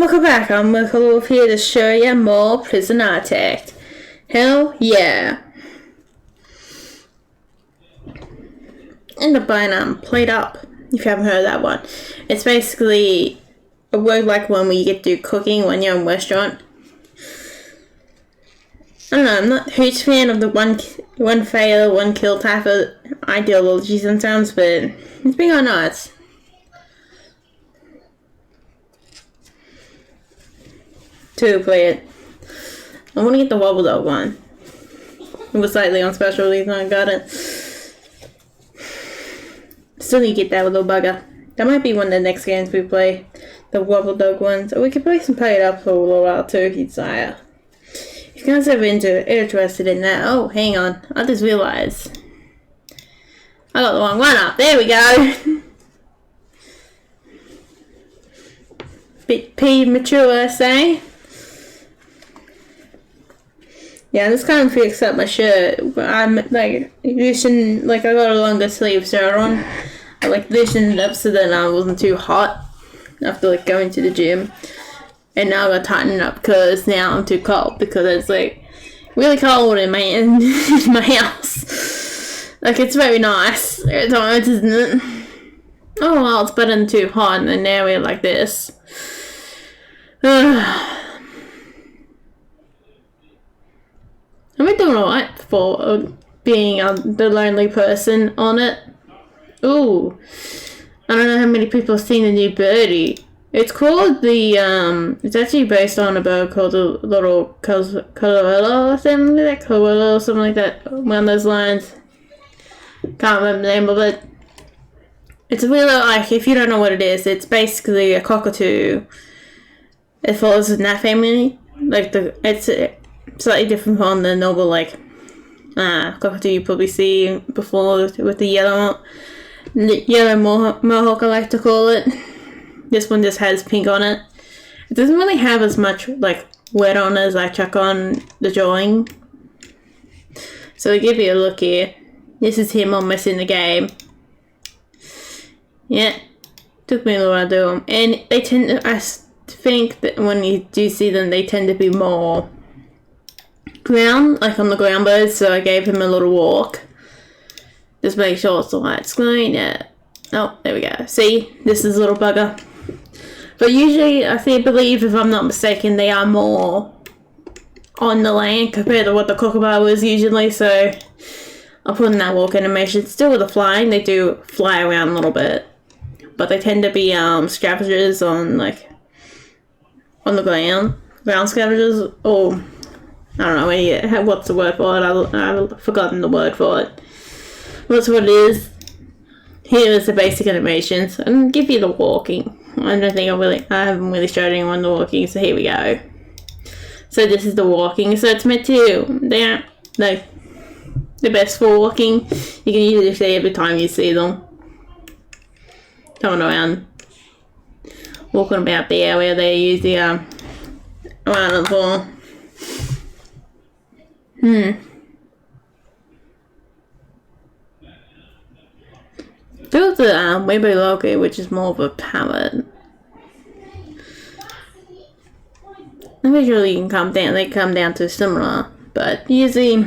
welcome back. I'm Redcollarwolf here to show you more prison architect. Hell yeah. End up buying Plate Up, if you haven't heard of that one. It's basically a word like one where you get to do cooking when you're in a restaurant. I don't know, I'm not a huge fan of the one fail, one kill type of ideology sometimes, but it's been on nice. To play it. I want to get the Wobble Dog one. It was slightly on special release when I got it. Still need to get that little bugger. That might be one of the next games we play. The Wobble Dog ones. Or we could play some Play It Up for a little while too if you desire. If you guys are interested in that. Oh, hang on. I just realized. I got the wrong one up. There we go. Bit premature, say. Yeah, this kind of fixed up my shirt. I'm like loosening, like I got a longer sleeve shirt on. I like loosened it up so that I wasn't too hot after like going to the gym. And now I gotta tighten it up because now I'm too cold because it's like really cold in my house. Like it's very nice at times, isn't it? Oh well, it's better than too hot, and now we're like this. Am I doing alright for being the lonely person on it? Ooh. I don't know how many people have seen the new birdie. It's called it's actually based on a bird called the little Colorado or something like that. Colorado or something like that. One of those lines. Can't remember the name of it. It's really like, if you don't know what it is, it's basically a cockatoo. It follows in that family. Like it's slightly different from the normal like cockatoo you probably see before with the yellow mohawk, I like to call it. This one just has pink on it. It doesn't really have as much like wet on as I check on the drawing. So to give you a look here, this is him almost in the game. Yeah, took me a little while to do them, and they tend to, I think that when you do see them, they tend to be more ground, like on the ground birds, so I gave him a little walk. Just make sure it's the light screen. Yeah. Oh, there we go. See? This is a little bugger. But usually, I believe, if I'm not mistaken, they are more on the land compared to what the kookaburra is usually, so I'll put in that walk animation. Still with the flying, they do fly around a little bit. But they tend to be scavengers on, like, on the ground. Ground scavengers, or I don't know what's the word for it. I've forgotten the word for it. That's what it is. Here is the basic animations. And give you the walking. I don't think I haven't really showed anyone the walking, so here we go. So this is the walking. So it's meant to, they aren't like the best for walking. You can usually see every time you see them. Coming around. Walking about the area they usually around it for. Built the Weibo logo, which is more of a palette. Visually, you can come down. They come down to similar, but usually,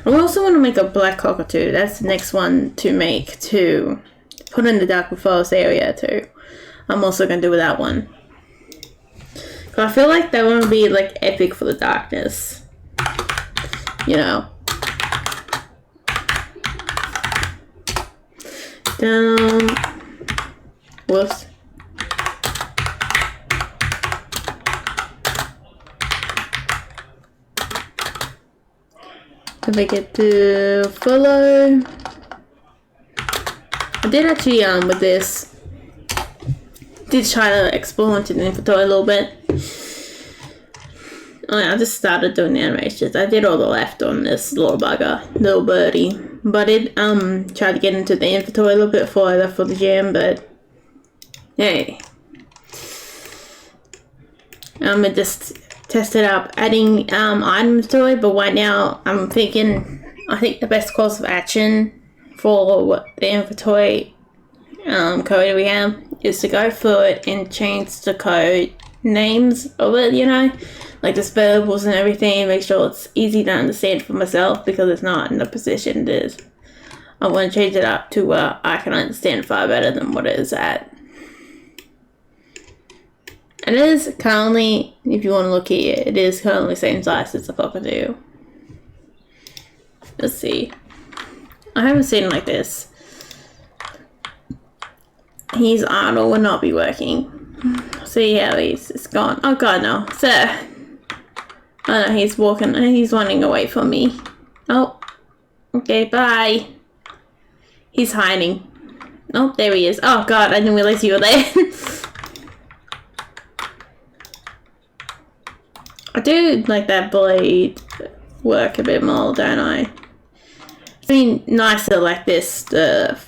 I also want to make a black cockatoo. That's the next one to make to put in the dark forest area too. I'm also gonna do that one. Cause I feel like that one would be like epic for the darkness. You know. Down. Whoops. Don't forget to follow. I did actually with this. Did try to explore into the inventory a little bit. Oh yeah, I just started doing the animations. I did all the left on this little bugger, little birdie. But it tried to get into the inventory a little bit before I left for the gym, but hey. I just tested out adding items to it, but right now I'm thinking I think the best course of action for the inventory code we have is to go through it and change the code names of it, you know, like the spells and everything. Make sure it's easy to understand for myself because it's not in the position it is. I want to change it up to where I can understand far better than what it is at. It is currently, if you want to look here, it is currently the same size as the cockatoo. Let's see. I haven't seen it like this. His idle will not be working. See how it's gone. Oh god, no. Sir. Oh no, he's walking. He's running away from me. Oh. Okay, bye. He's hiding. Oh, there he is. Oh god, I didn't realize you were there. I do like that blade work a bit more, don't I? It's been nicer like this, the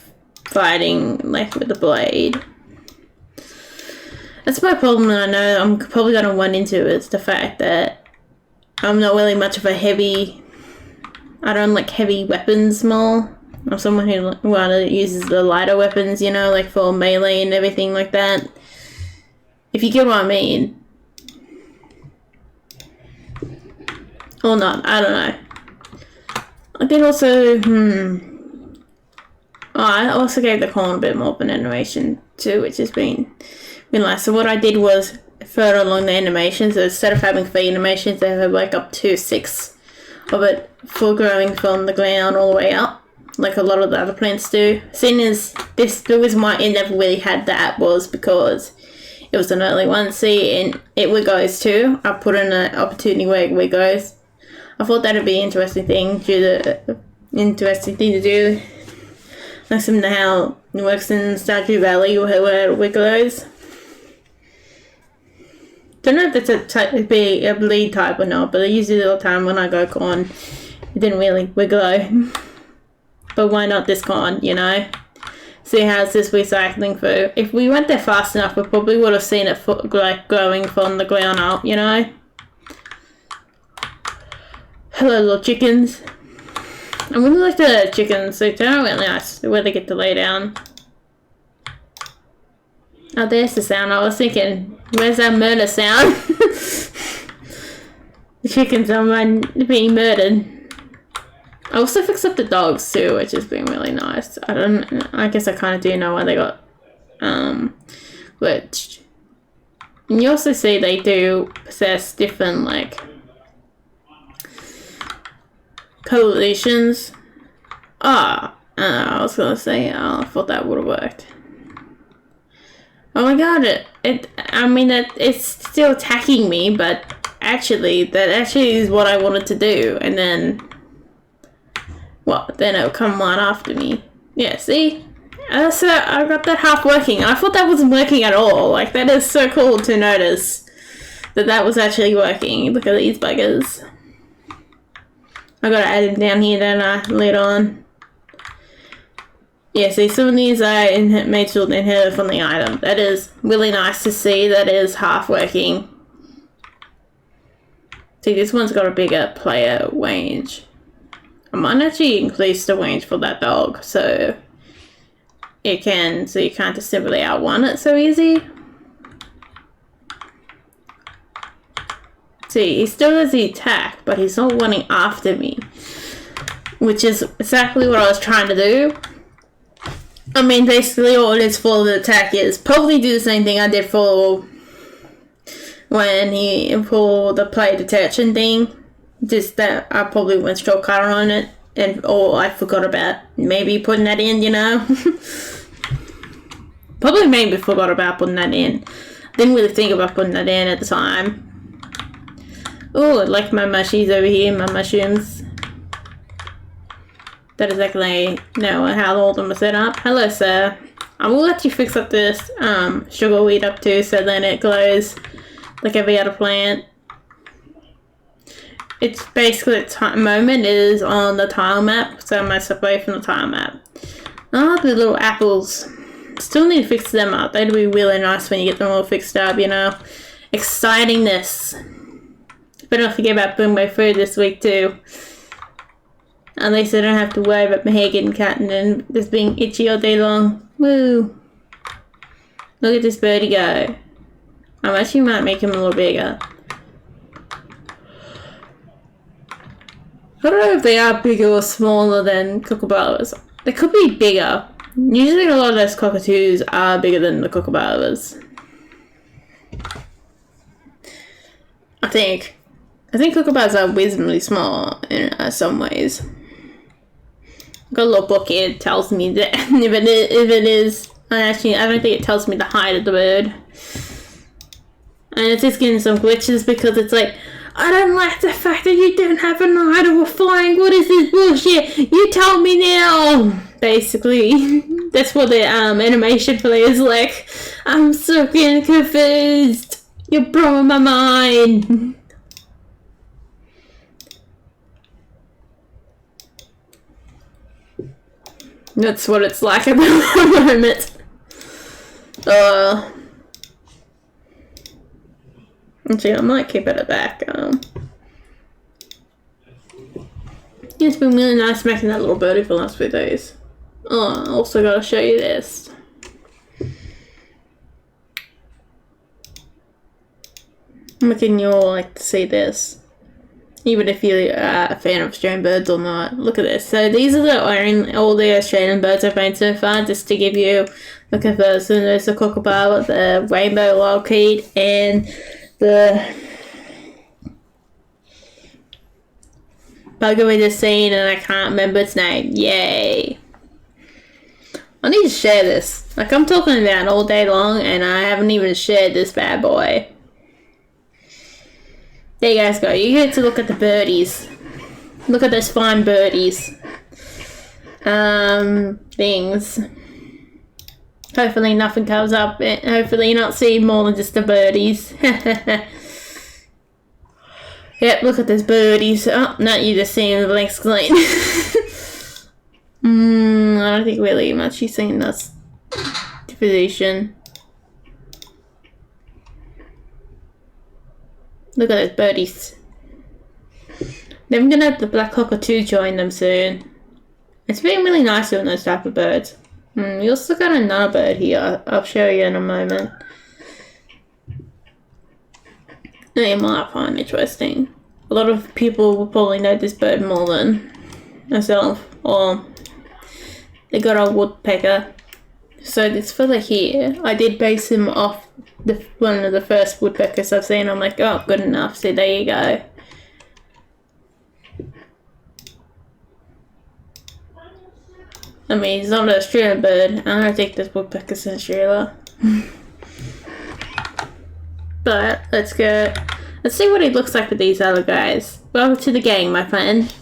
fighting like with the blade. That's my problem, I know I'm probably going to run into, is the fact that I'm not really much of a heavy... I don't like heavy weapons more. I'm someone who uses the lighter weapons, you know, like for melee and everything like that. If you get what I mean. Or not, I don't know. I did also, Oh, I also gave the corn a bit more of an animation too, which has been nice. So what I did was further along the animation, so instead of having 3 animations, they have like up to 6 of it for growing from the ground all the way up, like a lot of the other plants do. Seeing as this, the reason why it never really had that was because it was an early one. See, and it wiggles too. I put in an opportunity where it wiggles. I thought that'd be an interesting thing to do. Like similar to how it works in Stardew Valley where it wiggles. Don't know if it's a bleed type or not, but I use it all the time when I go corn. It didn't really wiggle. But why not this corn, you know? See how's this recycling through. If we went there fast enough, we probably would have seen it like growing from the ground up, you know? Hello, little chickens. I really like the chickens. They turn out really nice where they get to lay down. Oh, there's the sound. I was thinking, where's that murder sound? The chickens are being murdered. I also fixed up the dogs too, which has been really nice. I guess I kind of do know why they got glitched. And you also see they do possess different like coalitions. I was gonna say, I thought that would have worked. Oh my god, I mean, it's still attacking me, but actually, that actually is what I wanted to do, and then, well, then it'll come right after me. Yeah, see? So I got that half working. I thought that wasn't working at all. Like, that is so cool to notice that was actually working. Look at these buggers. I gotta add them down here, don't I, later on. Yeah, see, some of these I made sure to inherit from the item. That is really nice to see. That is half working. See, this one's got a bigger player range. I might actually increase the range for that dog, so you can't just simply outrun it so easy. See, he still does the attack, but he's not running after me, which is exactly what I was trying to do. I mean, basically all it is for the attack is probably do the same thing I did for when for the play detection thing. Just that I probably went shortcut on it, or I forgot about maybe putting that in, you know. Probably maybe forgot about putting that in. Didn't really think about putting that in at the time. Oh, I like my mushies over here, my mushrooms. That is exactly how all of them are set up. Hello, sir. I will let you fix up this sugar weed up too, so then it glows like every other plant. It's basically the moment is on the tile map, so I'm most away from the tile map. Oh, the little apples. Still need to fix them up. They'd be really nice when you get them all fixed up, you know. Excitingness. Better not forget about Boombo food this week too. At least I don't have to worry about my hair getting cut and then just being itchy all day long. Woo! Look at this birdie go. I actually might make him a little bigger. I don't know if they are bigger or smaller than kookaburras. They could be bigger. Usually a lot of those cockatoos are bigger than the kookaburras. I think kookaburras are reasonably small in some ways. I've got a little book here that tells me that if it is, actually I don't think it tells me the height of the bird. And it's just getting some glitches because it's like, I don't like the fact that you don't have an idol of flying. What is this bullshit? You tell me now. Basically, that's what the animation play is like. I'm so confused. You're blowing my mind. That's what it's like at the moment. Actually, I might keep it at back. It's been really nice making that little birdie for the last few days. Oh, I also gotta show you this. I'm making you all like to see this. Even if you're a fan of Australian birds or not. Look at this. So these are all the Australian birds I've made so far, just to give you a comparison. There's the kookaburra, the rainbow lorikeet, and the bugger we just seen, and I can't remember its name. Yay. I need to share this. Like, I'm talking about it all day long, and I haven't even shared this bad boy. There you guys go. You get to look at the birdies. Look at those fine birdies. Things. Hopefully nothing comes up. Hopefully you're not seeing more than just the birdies. Yep, look at those birdies. Oh, no, you're just seeing the blank screen. I don't think really much you're seeing this position. Look at those birdies. Then we're gonna have the black cockatoo join them soon. It's been really nice doing those type of birds. We also got another bird here. I'll show you in a moment. That you might find interesting. A lot of people will probably know this bird more than myself. Or they got a woodpecker. So this fella here, I did base him off one of the first woodpeckers I've seen. I'm like, oh, good enough. So there you go. I mean, he's not an Australian bird. I don't think this woodpecker's in Australia. But let's go. Let's see what he looks like with these other guys. Welcome to the gang, my friend.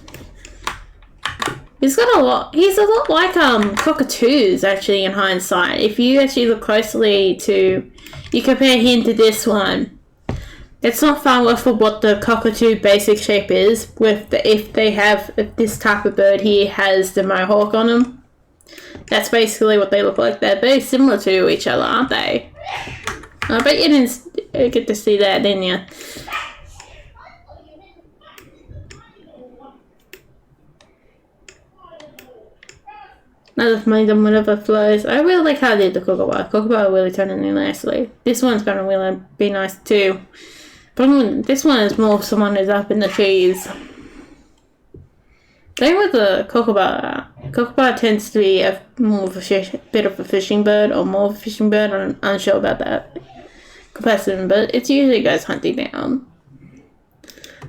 He's a lot like cockatoos actually in hindsight. If you actually look closely you compare him to this one. It's not far off of what the cockatoo basic shape is if this type of bird here has the mohawk on them. That's basically what they look like. They're very similar to each other, aren't they? I bet you didn't get to see that, didn't you? Another made them whatever flows. I really like how I did the kookaburra. Kookaburra really turned in nicely. This one's gonna really be nice too. But this one is more someone who's up in the trees. Same with the kookaburra. Kookaburra tends to be more of a bit of a fishing bird, or more of a fishing bird. I'm unsure about that comparison, but it usually goes hunting down.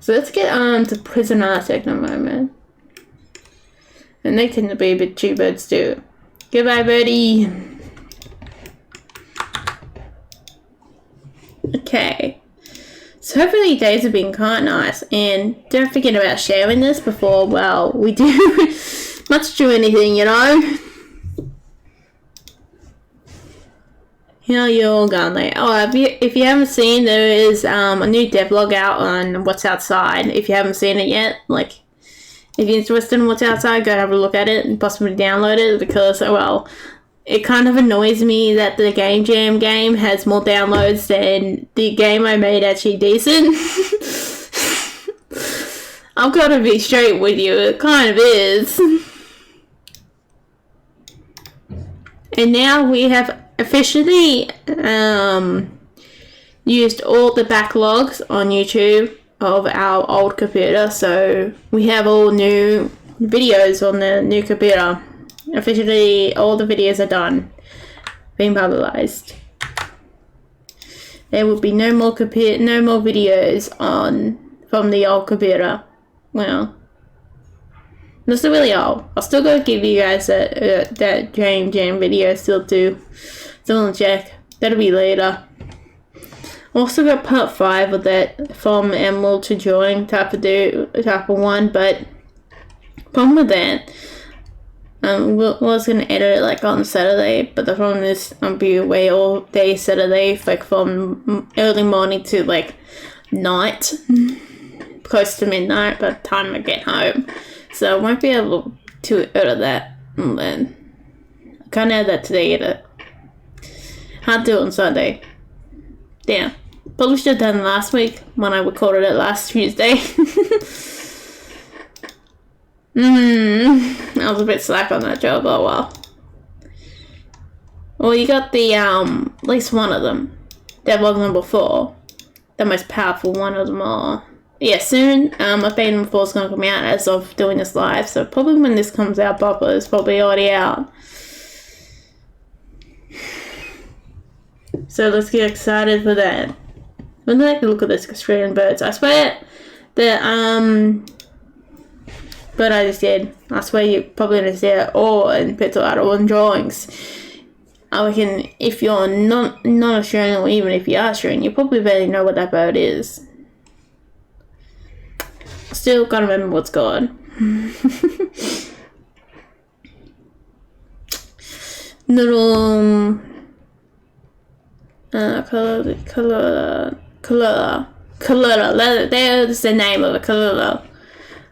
So let's get to prison arctic in a moment. And they tend to be a bit chew birds too. Goodbye, birdie. Okay. So hopefully days have been quite nice. And don't forget about sharing this before, well, we do much do anything, you know. Here you're all gone there. Oh, if you haven't seen, there is a new devlog out on what's outside. If you haven't seen it yet, like, if you're interested in what's outside, go have a look at it and possibly download it, because, well, it kind of annoys me that the Game Jam game has more downloads than the game I made actually decent. I've got to be straight with you, it kind of is. And now we have officially used all the backlogs on YouTube of our old computer, so we have all new videos on the new computer. Officially, all the videos are done, being publicized. There will be no more videos from the old computer. Well, not so really old. I'll still go give you guys that Dream Jam video still in check. That'll be later. Also got part 5 of that from Emerald to join type of one, but problem with that, was gonna edit it like on Saturday, but the problem is I'll be away all day Saturday, like from early morning to like night, close to midnight by the time I get home. So I won't be able to edit that, and then I can't edit that today either. I'll do it on Sunday. Yeah. Probably should have done last week when I recorded it last Tuesday. I was a bit slack on that job, oh well. Well, you got the, at least one of them. Devlog number 4. The most powerful one of them all. Yeah, soon, I think number 4 is going to come out as of doing this live, so probably when this comes out proper, it's probably already out. So let's get excited for that. When did I look at this Australian birds? I swear the bird I just did. I swear you're probably gonna see it all in pencil art or in drawings. I reckon if you're not Australian, or even if you are Australian, you probably barely know what that bird is. Still can't remember what's called. Little Kalula. There's the name of it, Kalula.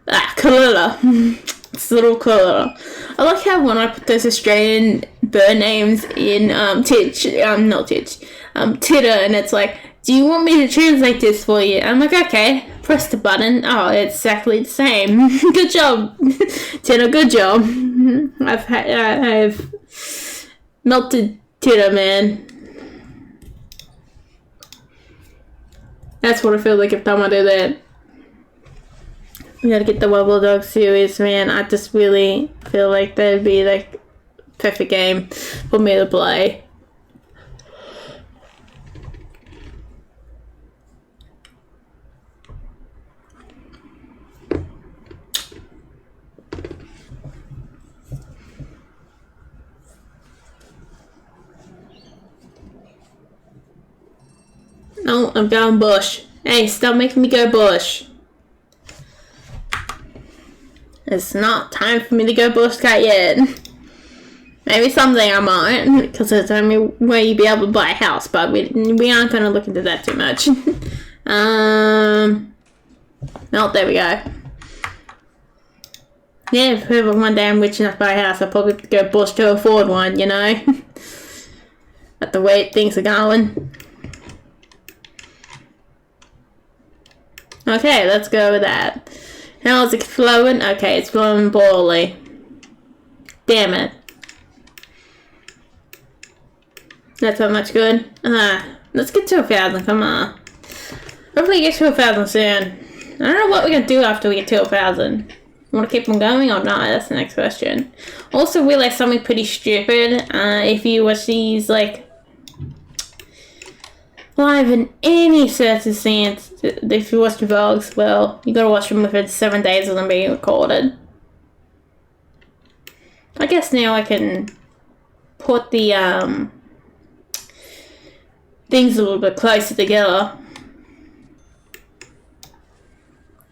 Kalula. It's little Kalula. I like how when I put those Australian bird names in Titter, and it's like, do you want me to translate this for you? I'm like, okay, press the button. Oh, it's exactly the same. Good job, Titter. Good job. I've melted Titter, man. That's what I feel like every time I do that. We gotta get the Wobble Dog series, man. I just really feel like that'd be like perfect game for me to play. No, I'm going bush. Hey, stop making me go bush. It's not time for me to go bush cat yet. Maybe someday I might, because it's the only way you'd be able to buy a house, but we aren't going to look into that too much. No, there we go. Yeah, if ever one day I'm rich enough to buy a house, I'll probably go bush to afford one, you know? But the way things are going. Okay, let's go with that. How is it flowing? Okay, it's flowing poorly. Damn it. That's not much good. Let's get to 1,000, come on. Hopefully get to 1,000 soon. I don't know what we're gonna do after we get to 1,000. Want to keep them going or not? That's the next question. Also realized something pretty stupid. If you watch these, like, live in any circumstance, if you watch the vlogs, well, you gotta watch them within 7 days of them being recorded. I guess now I can put the things a little bit closer together.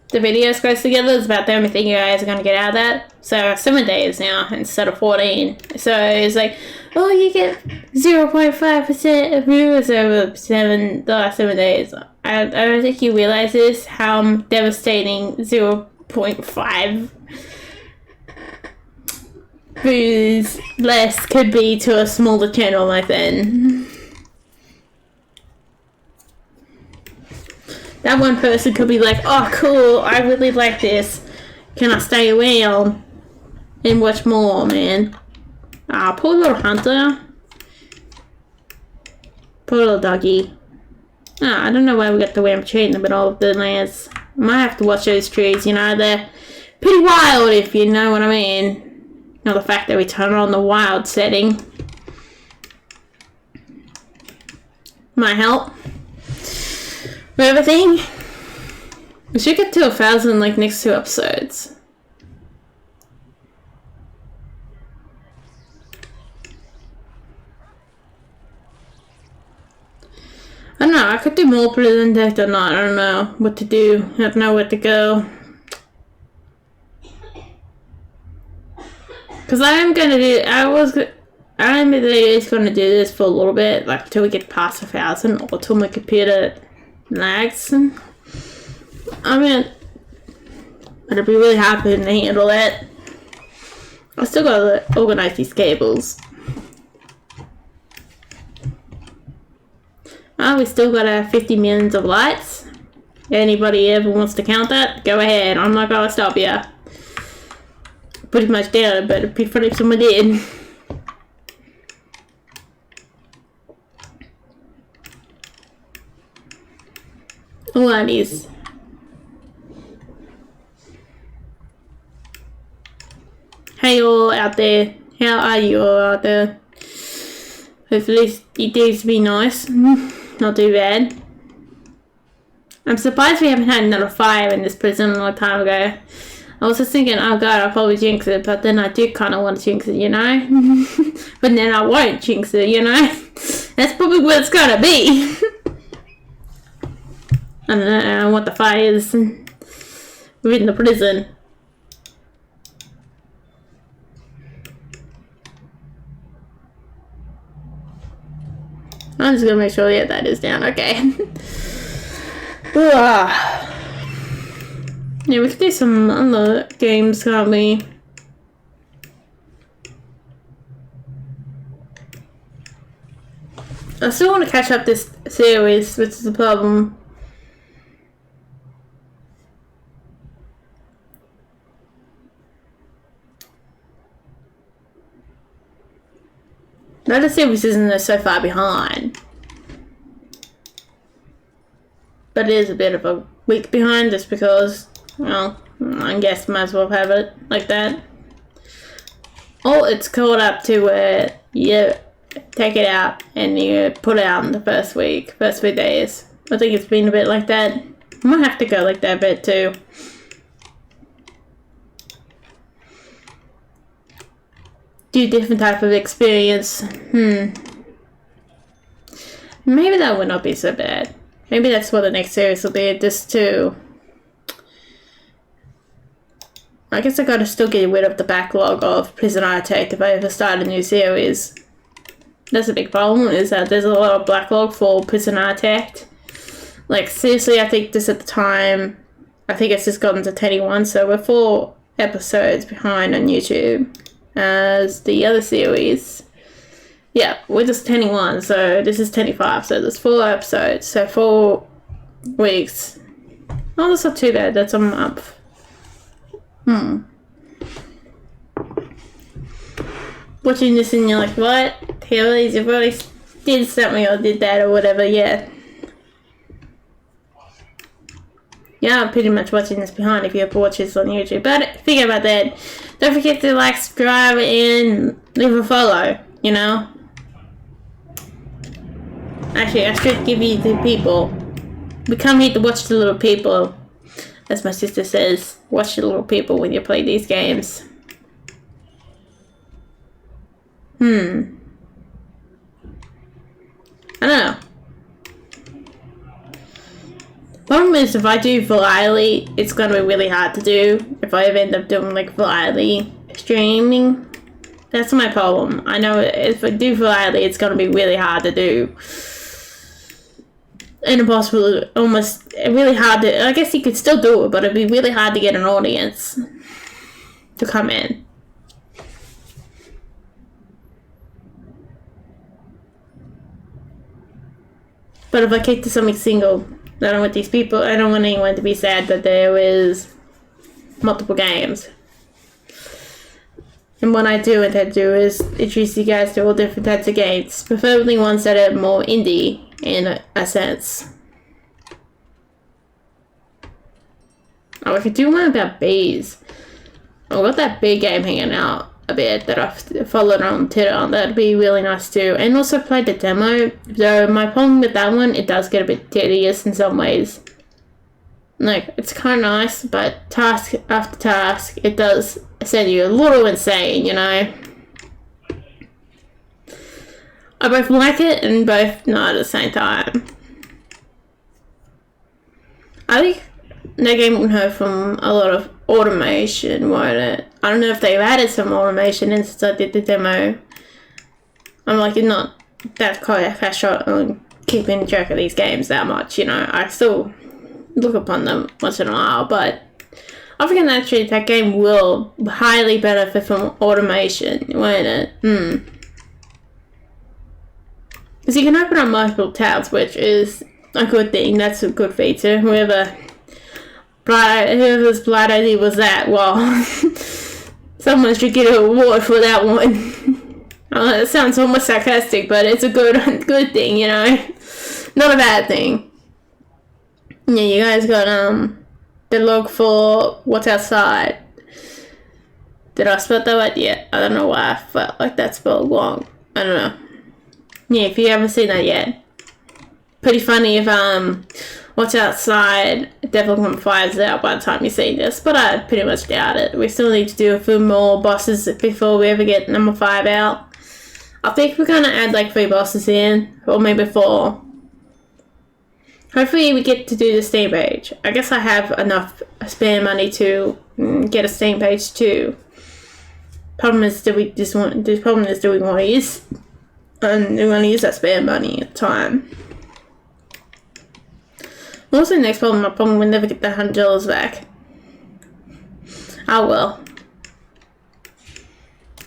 The videos close together is about the only thing you guys are going to get out of that. So 7 days now instead of 14. So it's like, oh, you get 0.5% of viewers over the last 7 days. I don't think you realize this, how devastating 0.5 views less could be to a smaller channel like that. That one person could be like, oh cool, I really like this. Can I stay around and watch more, man? Ah, poor little hunter. Poor little doggy. Oh, I don't know why we got the wham tree in the middle of the lands. Might have to watch those trees, you know, they're pretty wild if you know what I mean. Not the fact that we turn on the wild setting. Might help. With everything. We should get to 1,000 like next 2 episodes. I don't know, I could do more prison deck or not. I don't know what to do. I don't know where to go. Because I am gonna do, I'm gonna do this for a little bit, like until we get past 1,000 or till my computer lags. I mean, it'll be really hard to handle that. I still gotta organize these cables. Oh, we still got 50 millions of lights. Anybody ever wants to count that? Go ahead. I'm not gonna stop you. Pretty much down, but it'd be funny if someone did. Alrighties. Hey all out there. How are you all out there? Hopefully it does be nice. Not too bad. I'm surprised we haven't had another fire in this prison a long time ago. I was just thinking, oh god, I'll probably jinx it, but then I do kind of want to jinx it, you know? But then I won't jinx it, you know? That's probably what it's gonna be. I don't know what the fire is within the prison. I'm just gonna make sure, yeah, that is down, okay. Yeah, we could do some other games, can't we? I still want to catch up this series, which is the problem. Not the series isn't so far behind. But it is a bit of a week behind just because, well, I guess might as well have it like that. Oh, it's caught up to where you take it out and you put it out in the first few days. I think it's been a bit like that. I might have to go like that a bit too. Do different type of experience. Maybe that would not be so bad. Maybe that's what the next series will be, just to... I guess I gotta still get rid of the backlog of Prison Architect if I ever start a new series. That's a big problem, is that there's a lot of backlog for Prison Architect. Like, seriously, I think this at the time, I think it's just gotten to 21, so we're 4 episodes behind on YouTube as the other series. Yeah, we're just 21, so this is 25, so there's 4 episodes, so 4 weeks. Oh, that's not too bad, that's a month. Watching this and you're like, what? Taylor's, you've already did something or did that or whatever, yeah. Yeah, I'm pretty much watching this behind if you ever watch this on YouTube. But think about that. Don't forget to like, subscribe, and leave a follow, you know? Actually, I should give you the people. We come here to watch the little people. As my sister says, watch the little people when you play these games. I don't know. Problem is, if I do variety, it's gonna be really hard to do. If I ever end up doing like variety streaming, that's my problem. I know if I do variety, it's gonna be really hard to do. And impossible, almost really hard to, I guess you could still do it, but it'd be really hard to get an audience to come in. But if I kick to something single, I don't want these people, I don't want anyone to be sad that there is multiple games. And what I do intend to do is introduce you guys to all different types of games, preferably ones that are more indie in a sense. Oh, I could do one about bees. I've got that bee game hanging out a bit that I've followed on Twitter. That'd be really nice too. And also played the demo. Though my problem with that one, it does get a bit tedious in some ways. Like, it's kind of nice, but task after task, it does send you a little insane, you know? I both like it and both not at the same time. I think the game will have from a lot of automation, won't it? I don't know if they've added some automation in since I did the demo. I'm like, not that cash shot on keeping track of these games that much, you know? I still look upon them once in a while, but I think actually that game will highly benefit from automation, won't it? Because you can open up multiple tabs, which is a good thing. That's a good feature. Whoever's bright idea was that, well, someone should get an award for that one. It sounds almost sarcastic, but it's a good thing, you know? Not a bad thing. Yeah, you guys got the log for what's outside. Did I spell that right? Yeah, I don't know why I felt like that spelled wrong. I don't know. Yeah, if you haven't seen that yet. Pretty funny if what's outside definitely fires out by the time you see this, but I pretty much doubt it. We still need to do a few more bosses before we ever get number 5 out. I think we're gonna add like 3 bosses in, or maybe 4. Hopefully we get to do the Steam page. I guess I have enough spare money to get a Steam page too. Problem is, do we want to use? And we want to use that spare money at the time. Also, next problem, I probably will never get the $100 back. Oh well.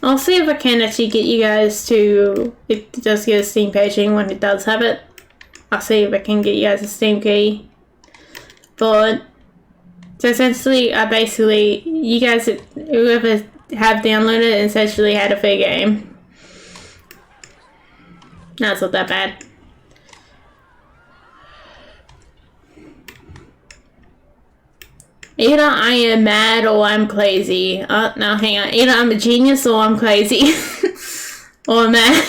I'll see if I can actually get you guys to, if it does get a Steam paging when it does have it. I'll see if I can get you guys a Steam key. But, so essentially, you guys, whoever have downloaded it, essentially had a free game. No, it's not that bad. Either I am mad or I'm crazy. No, hang on. Either I'm a genius or I'm crazy. Or mad.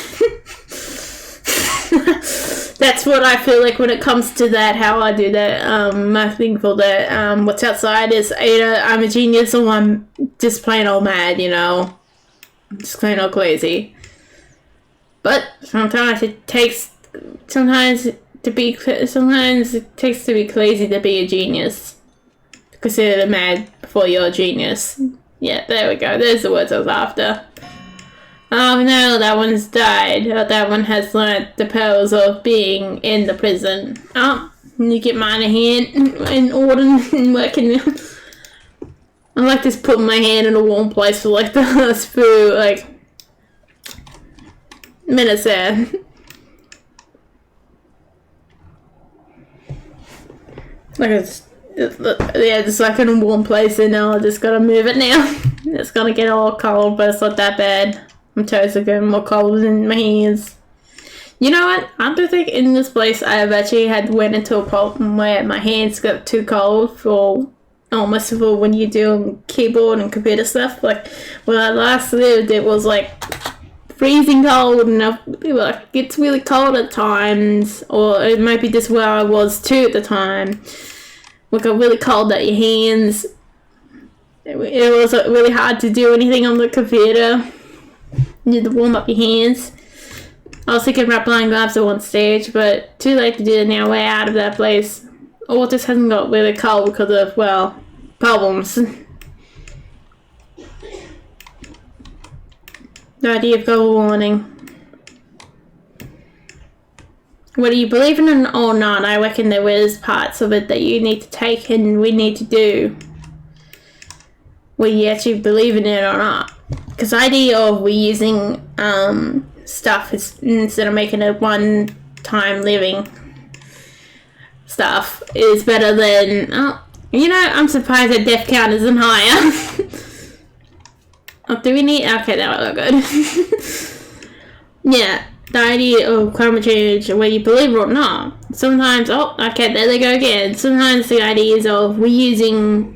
That's what I feel like when it comes to that, how I do that. My thing for that, what's outside is either I'm a genius or I'm just plain old mad, you know. Just plain old crazy. But sometimes it takes to be crazy to be a genius. Consider mad before you're a genius. Yeah, there we go. There's the words I was after. Oh no, that one's died. That one has learned the powers of being in the prison. Oh, you get mine a hand in order and working. I like just putting my hand in a warm place for like the last few like minutes there. Like yeah, just like in a warm place, and now I just gotta move it now. It's gonna get all cold, but it's not that bad. My toes are getting more cold than my hands. You know what? I don't think in this place I've actually went into a problem where my hands got too cold for almost for when you do keyboard and computer stuff. Like when I last lived, it was like freezing cold, and it gets really cold at times, or it might be just where I was too at the time. It got really cold at your hands. It was really hard to do anything on the computer. You need to warm up your hands. I was thinking about playing gloves at one stage, but too late to do it now. We're out of that place. Or it just hasn't got really cold because of, well, problems. No idea of global warming. Whether you believe in it or not, I reckon there is parts of it that you need to take and we need to do. Whether you actually believe in it or not. Because the idea of reusing stuff is, instead of making it one-time living stuff, is better than... Oh, you know, I'm surprised that death count isn't higher. Oh, do we need... Okay, that will look good. Yeah, the idea of climate change, whether you believe it or not, sometimes... Oh, okay, there they go again. Sometimes the ideas of reusing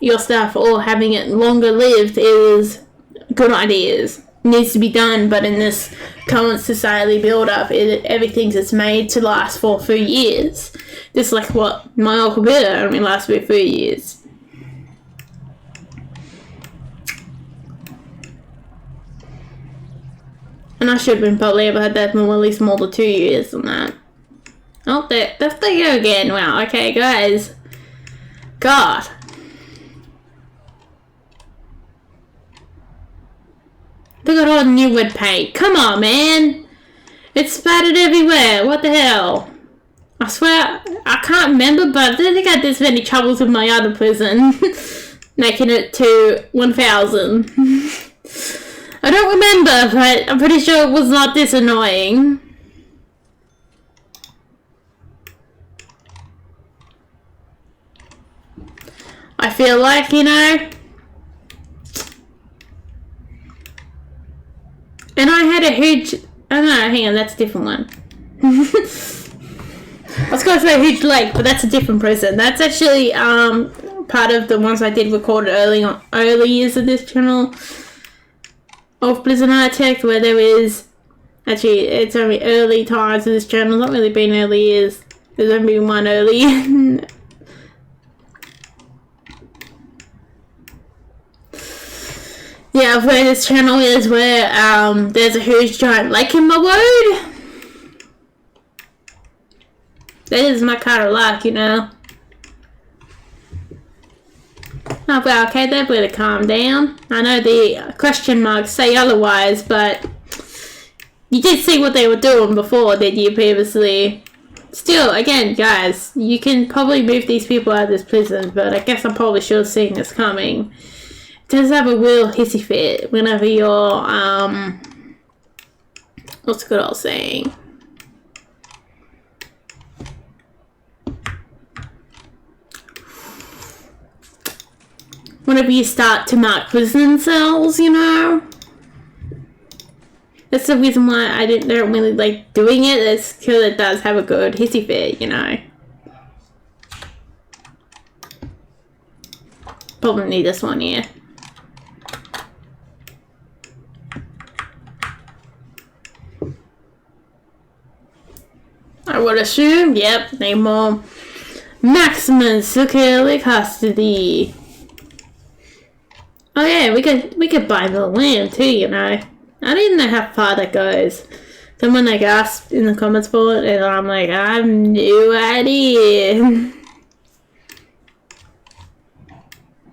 your stuff or having it longer lived is good ideas. It needs to be done, but in this current society build up, everything's made to last for 3 years. Just like what my old computer only lasted for 3 years. And I should have been probably able to have that for at least more than 2 years than that. Oh, there they go again. Wow, okay, guys. God. Look at all the new wood paint. Come on, man. It's splattered everywhere. What the hell? I swear, I can't remember, but I don't think I had this many troubles with my other prison. Making it to 1,000. I don't remember, but I'm pretty sure it was not this annoying. I feel like, you know. And I had a huge... Oh no, hang on, that's a different one. I was going to say a huge lake, but that's a different prison. That's actually part of the ones I did record early years of this channel of Blizzard Architect, where there is... Actually, it's only early times of this channel. It's not really been early years. There's only been one early. Yeah, where this channel is, where there's a huge giant lake in my road. That is my kind of luck, you know. Oh, well, okay, they better calm down. I know the question marks say otherwise, but you did see what they were doing before, did you, previously? Still, again, guys, you can probably move these people out of this prison, but I guess I probably should have seen this coming. It does have a real hissy fit whenever you're, what's the good old saying? Whenever you start to mark prison cells, you know? That's the reason why I don't really like doing it. It's because it does have a good hissy fit, you know? Probably need this one here. I would assume, yep, need more maximum security custody. Oh yeah, we could buy the land too, you know. I don't even know how far that goes. Someone like asked in the comments for it, and I'm like, I have no idea.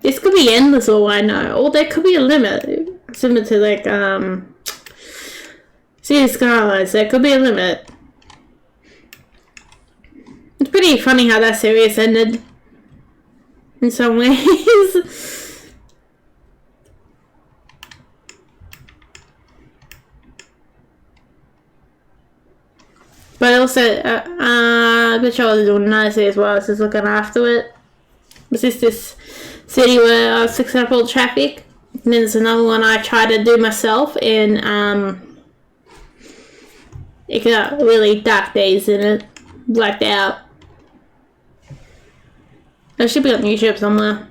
This could be endless, all I know. Or there could be a limit. Similar to like City Skylines, there could be a limit. It's pretty funny how that series ended in some ways. But also, the show is doing nicely as well. I was just looking after it. It's just this city where I was fixing up all the traffic. And then there's another one I tried to do myself, and it got really dark days in it. Blacked out. It should be on YouTube somewhere.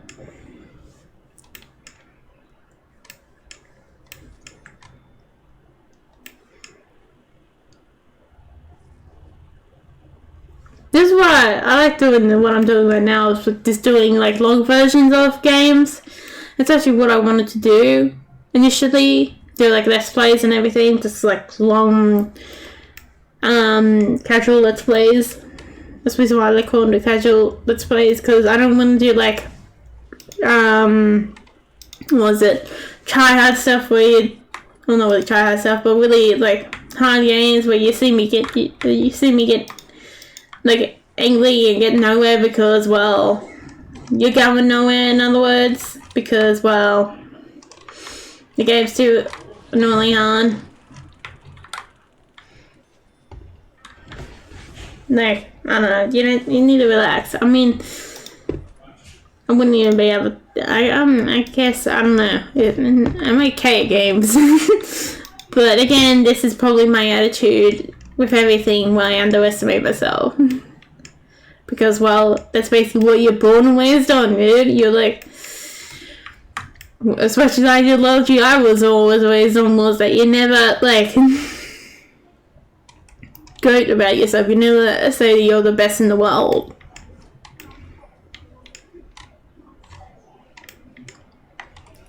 This is why I like doing what I'm doing right now, is just doing like long versions of games. That's actually what I wanted to do initially. Do like let's plays and everything, just like long casual let's plays. That's the reason why I like calling it casual let's plays, because I don't want to do like what was it, try hard stuff where you, well, not really try hard stuff, but really like hard games where you see me get like angry and get nowhere because, well, you're going nowhere, in other words, because, well, the game's too annoyingly hard. Like, I don't know, you need to relax. I mean, I wouldn't even be able to, I guess, I don't know, I'm okay at games. But again, this is probably my attitude with everything where I underestimate myself. Because, well, that's basically what you're born and raised on, dude. You're like, as much as ideology I was always on was that you never, like, great about yourself. You never say that you're the best in the world.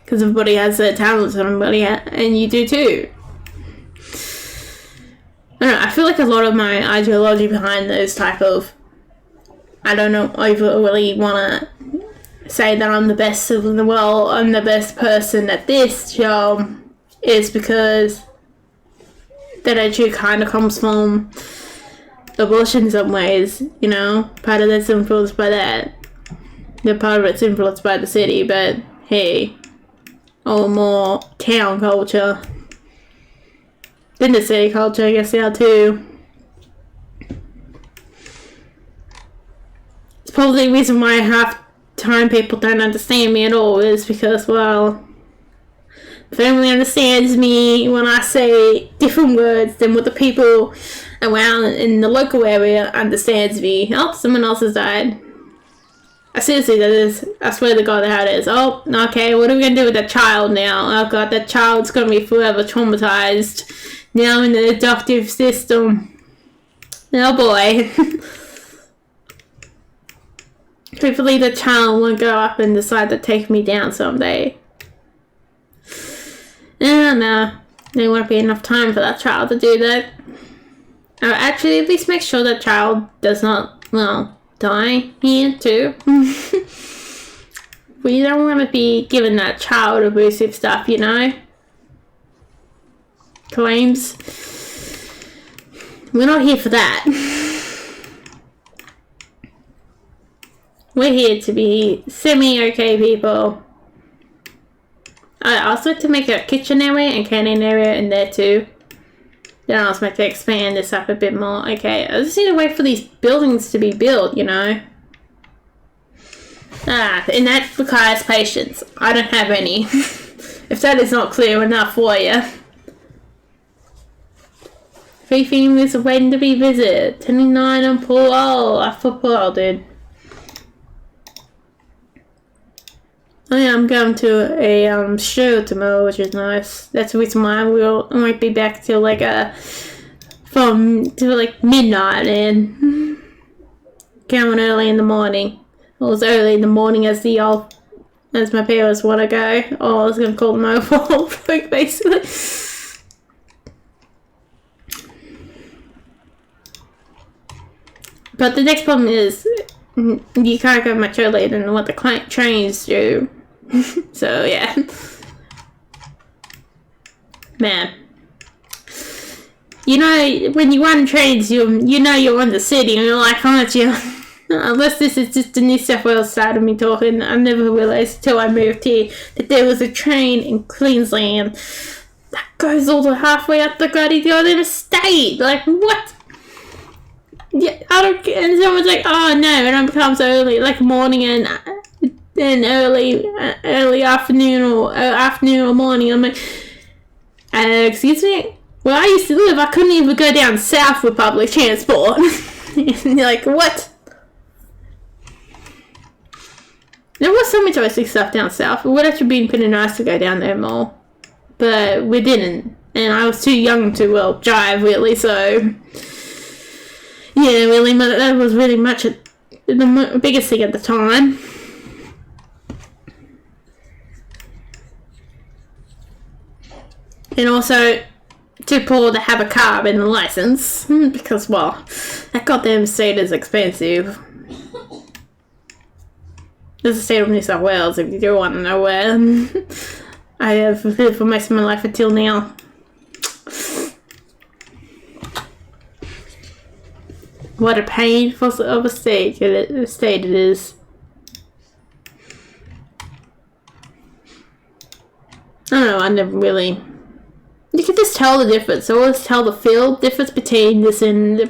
Because everybody has their talents, and you do too. I don't know, I feel like a lot of my ideology behind those type of, I don't know, I really want to say that I'm the best in the world, I'm the best person at this job, is because that actually kind of comes from abortion in some ways, you know? Part of that's influenced by that. The part of it's influenced by the city, but hey, or more town culture than the city culture, I guess, yeah, too. It's probably the reason why half time people don't understand me at all is because, well, the family understands me when I say different words than what the people around in the local area understands me. Oh, someone else has died. I seriously, that is, I swear to God how it is. Oh, okay, what are we going to do with that child now? Oh God, that child's going to be forever traumatized. Now in the adoptive system. Oh boy. Hopefully the child won't go up and decide to take me down someday. No, there won't be enough time for that child to do that. Actually, at least make sure that child does not, well, die here too. We don't want to be giving that child abusive stuff, you know? Claims. We're not here for that. We're here to be semi-okay people. I also like to make a kitchen area and canning area in there too. Then I also like to expand this up a bit more. Okay, I just need to wait for these buildings to be built, you know. And that requires patience. I don't have any. If that is not clear enough for you. 3 families are waiting to be visited. 29 on parole. I for parole, dude. Oh yeah, I'm going to a show tomorrow, which is nice. That's the reason why I won't be back till like midnight and going early in the morning. Well, as early in the morning as as my parents want to go. Oh, I was gonna call them over, like basically. But the next problem is you can't go much earlier than what the trains do. So yeah, man. You know, when you run trains, you know you're on the city and you're like, aren't you? Unless this is just the New South Wales side of me talking, I never realised till I moved here that there was a train in Queensland that goes all the halfway up the goddamn state. Like, what? Yeah, I don't get. And someone's like, oh no, and it becomes early, like morning and early afternoon or morning. I'm like, excuse me? Where I used to live, I couldn't even go down south with public transport. And you're like, what? There was some interesting stuff down south. It would actually be pretty nice to go down there more. But we didn't. And I was too young to, drive, really, so... Yeah, really, that was really much the biggest thing at the time. And also, too poor to have a car and a license. Because, well, that goddamn state is expensive. There's the state of New South Wales, if you do want to know where. I have lived for most of my life until now. What a painful of a state it is. I don't know, I never really... You can just tell the difference. I always tell the feel difference between Queensland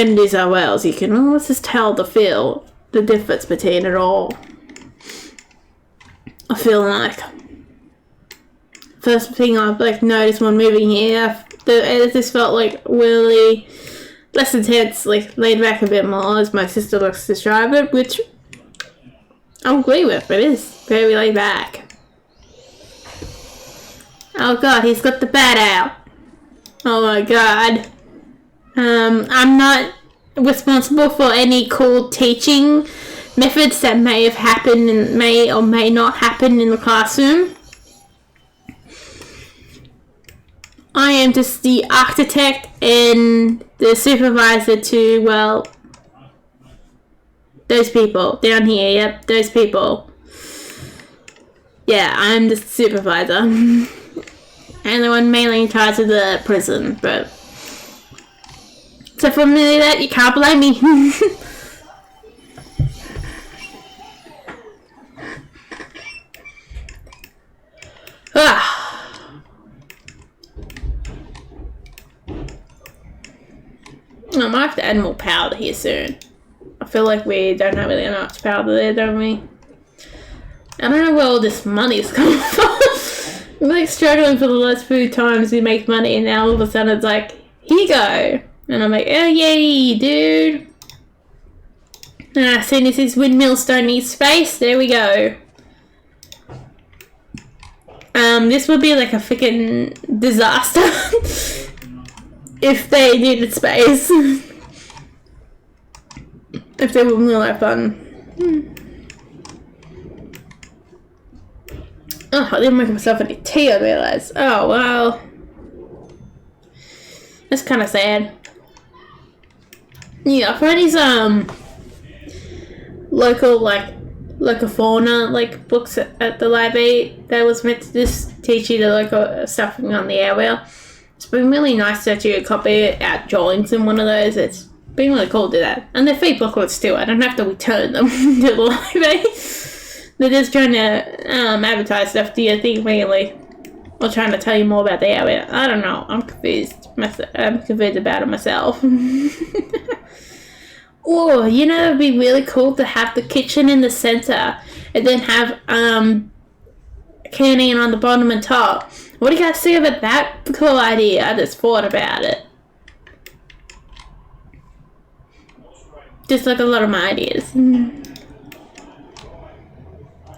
and New South Wales. You can always just tell the difference between it all. I feel like first thing I've noticed when moving here, it just felt like really less intense, like laid back a bit more, as my sister likes to describe it, which I'll agree with. It is very laid back. Oh god, he's got the bat out. Oh my god. I'm not responsible for any cool teaching methods that may have happened and may or may not happen in the classroom. I am just the architect and the supervisor to, well, those people down here. Yep, those people. Yeah, I'm the supervisor. And the one mainly in charge of the prison, but so for me that you can't blame me. I might have to add more powder here soon. I feel like we don't have really much powder there, don't we? I don't know where all this money's coming from. I'm like struggling for the last few times we make money, and now all of a sudden it's like, here you go. And I'm like, oh yay, dude. And as soon as these windmills don't need space, there we go. This would be like a freaking disaster if they needed space. If they were really that fun. Oh, I didn't make myself any tea, I realised. Oh, well. That's kind of sad. Yeah, I've read these, local fauna, like, books at the library that was meant to just teach you the local stuff on the area. It's been really nice to actually copy out drawings in one of those. It's been really cool to do that. And they're free booklets too. I don't have to return them to the library. They're just trying to advertise stuff to you, think mainly. Or trying to tell you more about the area. I don't know. I'm confused. I'm confused about it myself. Oh, you know, it'd be really cool to have the kitchen in the center and then have canning on the bottom and top. What do you guys think about that cool idea? I just thought about it. Just like a lot of my ideas.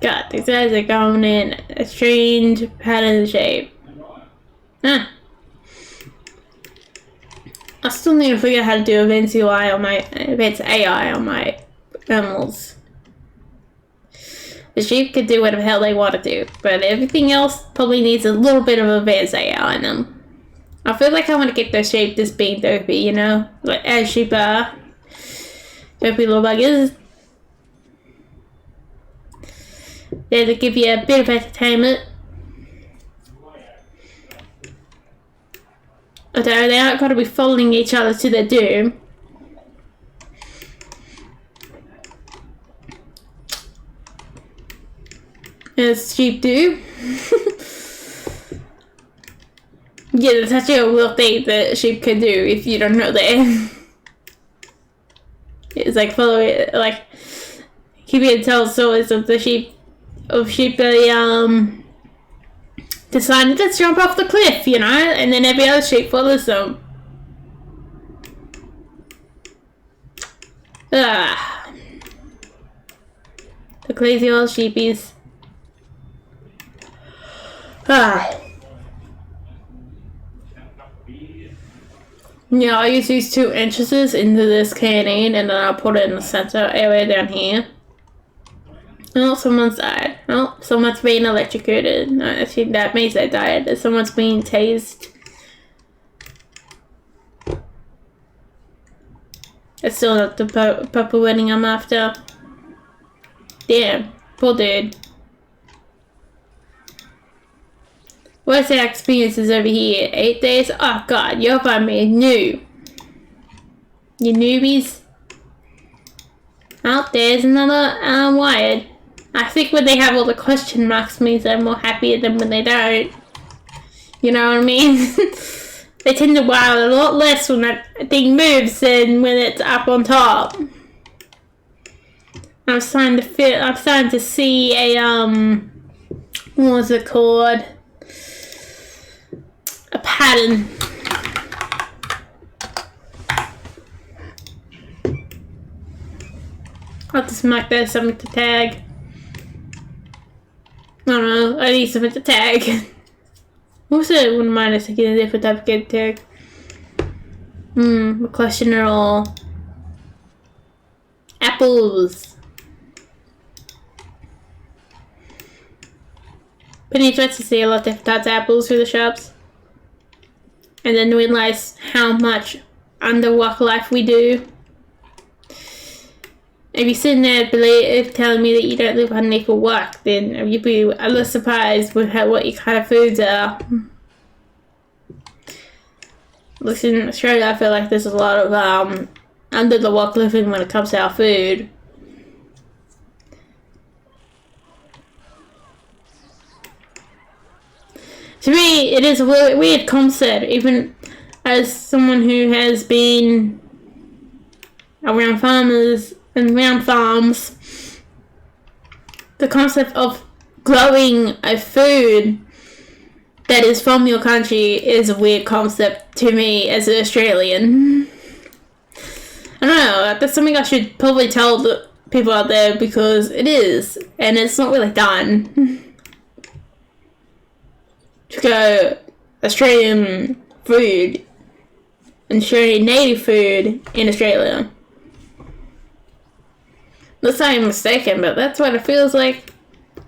God, these guys are going in a strange pattern and shape. Huh. I still need to figure out how to do advanced AI on my animals. The sheep could do whatever the hell they want to do, but everything else probably needs a little bit of advanced AI in them. I feel like I want to get those sheep just being dopey, you know? Like, as sheep are. Dopey little buggers. There to give you a bit of entertainment. Although they aren't going to be following each other to their doom. As sheep do. Yeah, that's actually a real thing that sheep can do if you don't know that. It's like follow it, like keeping and tell stories of the sheep that decided to jump off the cliff, you know, and then every other sheep follows them. The crazy old sheepies. Yeah, I use these 2 entrances into this canyon, and then I'll put it in the center area down here. Oh, someone's died. Oh, someone's being electrocuted. No, actually, that means they died. Someone's being tased. It's still not the purple wedding I'm after. Damn, poor dude. What's our experiences over here? 8 days? Oh god, you're by me new. You newbies. Oh, there's another wired. I think when they have all the question marks means they're more happier than when they don't. You know what I mean? They tend to wire a lot less when that thing moves than when it's up on top. I'm starting to see a what was it called? A pattern. I'll just mark that as something to tag. don't know, I need something to tag. Also, wouldn't mind us taking a different type of game tag. A question at all. Apples. Been interested to see a lot of different types of apples through the shops. And then realize how much under work life we do. If you're sitting there telling me that you don't live underneath for work, then you'd be a little surprised with what your kind of foods are. Listen, in Australia, I feel like there's a lot of under the work living when it comes to our food. To me, it is a weird concept, even as someone who has been around farmers and around farms. The concept of growing a food that is from your country is a weird concept to me as an Australian. I don't know, that's something I should probably tell the people out there, because it is, and it's not really done. To go Australian food and Australian native food in Australia. Unless I'm mistaken, but that's what it feels like.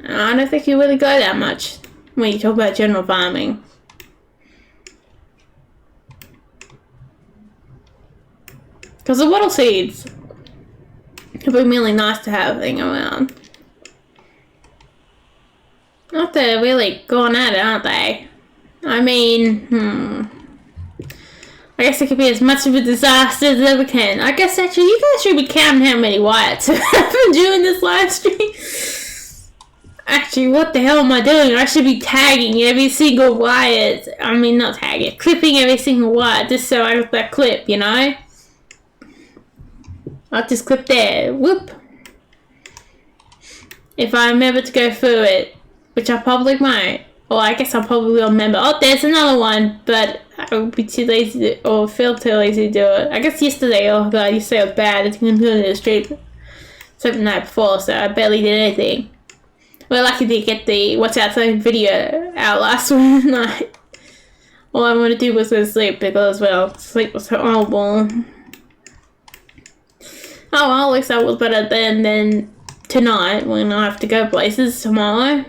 I don't think you really go that much when you talk about general farming. Because the wattle seeds would be really nice to have thing around. Not they're really going at it, aren't they? I mean, I guess it could be as much of a disaster as it ever can. I guess actually you guys should be counting how many Wyatts have happened during this live stream. Actually, what the hell am I doing? I should be tagging every single Wyatt. I mean, not tagging, clipping every single Wyatt just so I got that clip, you know? I'll just clip there. Whoop. If I remember to go through it, which I probably might. Or I guess I probably will remember. Oh, there's another one, but I would be too lazy to, or feel too lazy to do it. I guess yesterday, oh god, yesterday was bad. I didn't do it in the street except the night before, so I barely did anything. We're lucky to get the What's Outside video out last night. All I wanted to do was go to sleep because, well, sleep was horrible. Oh well, at least that was better than tonight when I have to go places tomorrow.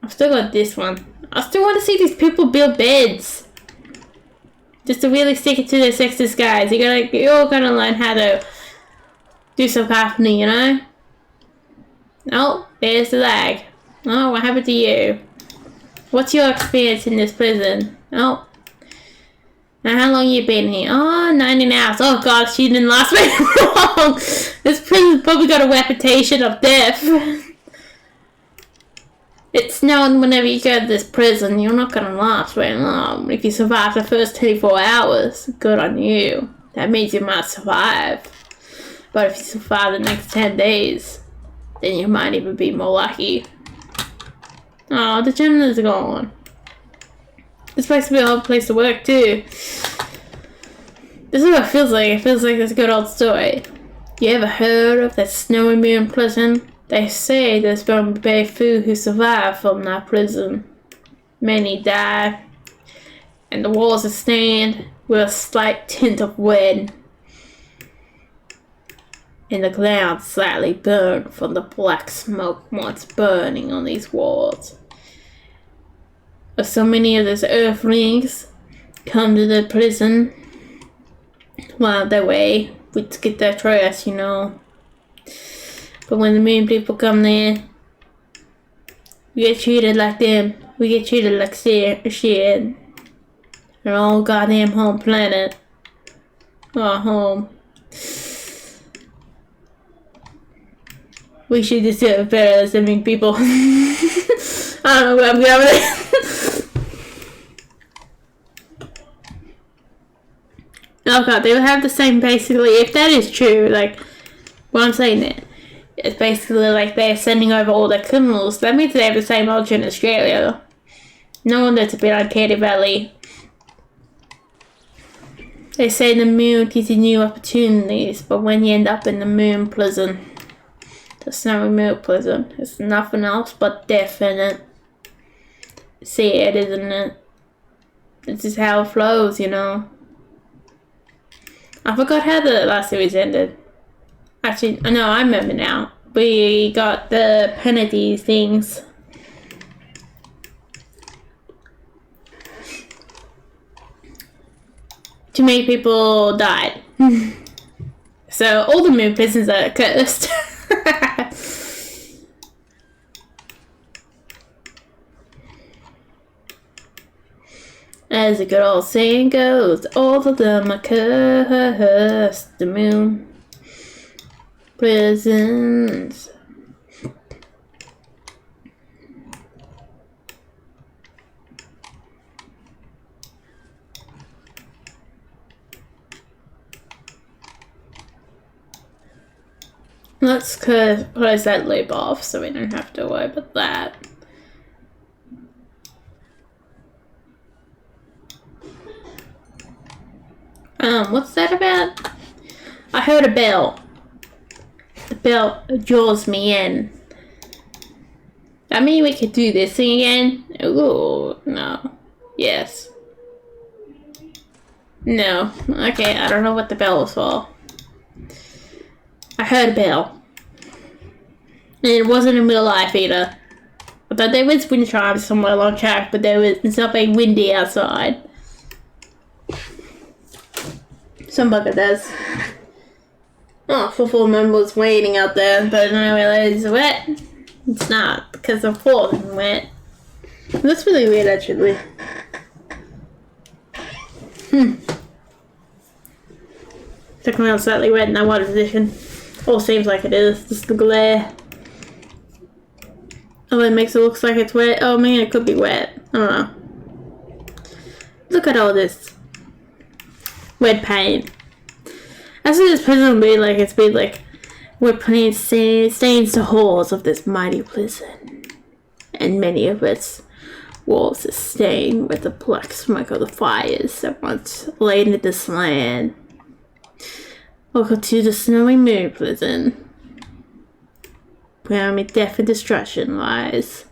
I've still got this one. I still want to see these people build beds. Just to really stick it to their sexist guys. You're all gonna learn how to do some carpentry, you know? Oh, there's the lag. Oh, what happened to you? What's your experience in this prison? Oh. Now, how long you been here? Oh, 19 hours. Oh god, she didn't last very long. This prison's probably got a reputation of death. It's known whenever you go to this prison, you're not going to last very long. If you survive the first 24 hours, good on you. That means you might survive. But if you survive the next 10 days, then you might even be more lucky. Oh, the gentleman's gone. This place will be a hard place to work too. This is what it feels like. It feels like this good old story. You ever heard of that snowy moon prison? They say there's been very few who survive from that prison. Many die, and the walls are stained with a slight tint of red, and the ground slightly burned from the black smoke once burning on these walls. But so many of those earthlings come to the prison while they're away to get their trash, you know. But when the moon people come there, we get treated like them. We get treated like shit. Our own goddamn home planet. Our home. We should deserve better as living people. I don't know where I'm going with it. Oh god, they would have the same basically, if that is true, like, what I'm saying there. It's basically like they're sending over all their criminals. That means they have the same origin in Australia. No wonder it's a bit uncanny valley. They say the moon gives you new opportunities, but when you end up in the moon prison, The snowy mood prison. It's nothing else but death in it. See it, isn't it? This is how it flows, you know. I forgot how the last series ended. Actually, no, I remember now. We got the penalty things. Too many people died. So all the moon prisons are cursed. As the good old saying goes, all of them are cursed. The moon prisons. Let's close that loop off so we don't have to worry about that. What's that about? I heard a bell. The bell draws me in. I mean, we could do this thing again. Ooh, no. Yes. No. Okay, I don't know what the bell was for. I heard a bell. And it wasn't in real life either. I thought there was wind chimes somewhere along track, but it's not very windy outside. Some bugger does. Oh, football members waiting out there, but I realize it's wet. It's not, because the floor is wet. That's really weird, actually. Took me out slightly wet in that water position. All seems like it is, just the glare. Oh, it makes it look like it's wet. Oh man, it could be wet. I don't know. Look at all this red paint. That's what this prison would be like. It's been like wet paint stains the halls of this mighty prison, and many of its walls are stained with the black smoke of the fires that once laden this land. Welcome to the snowy moon prison, where only death and destruction lies.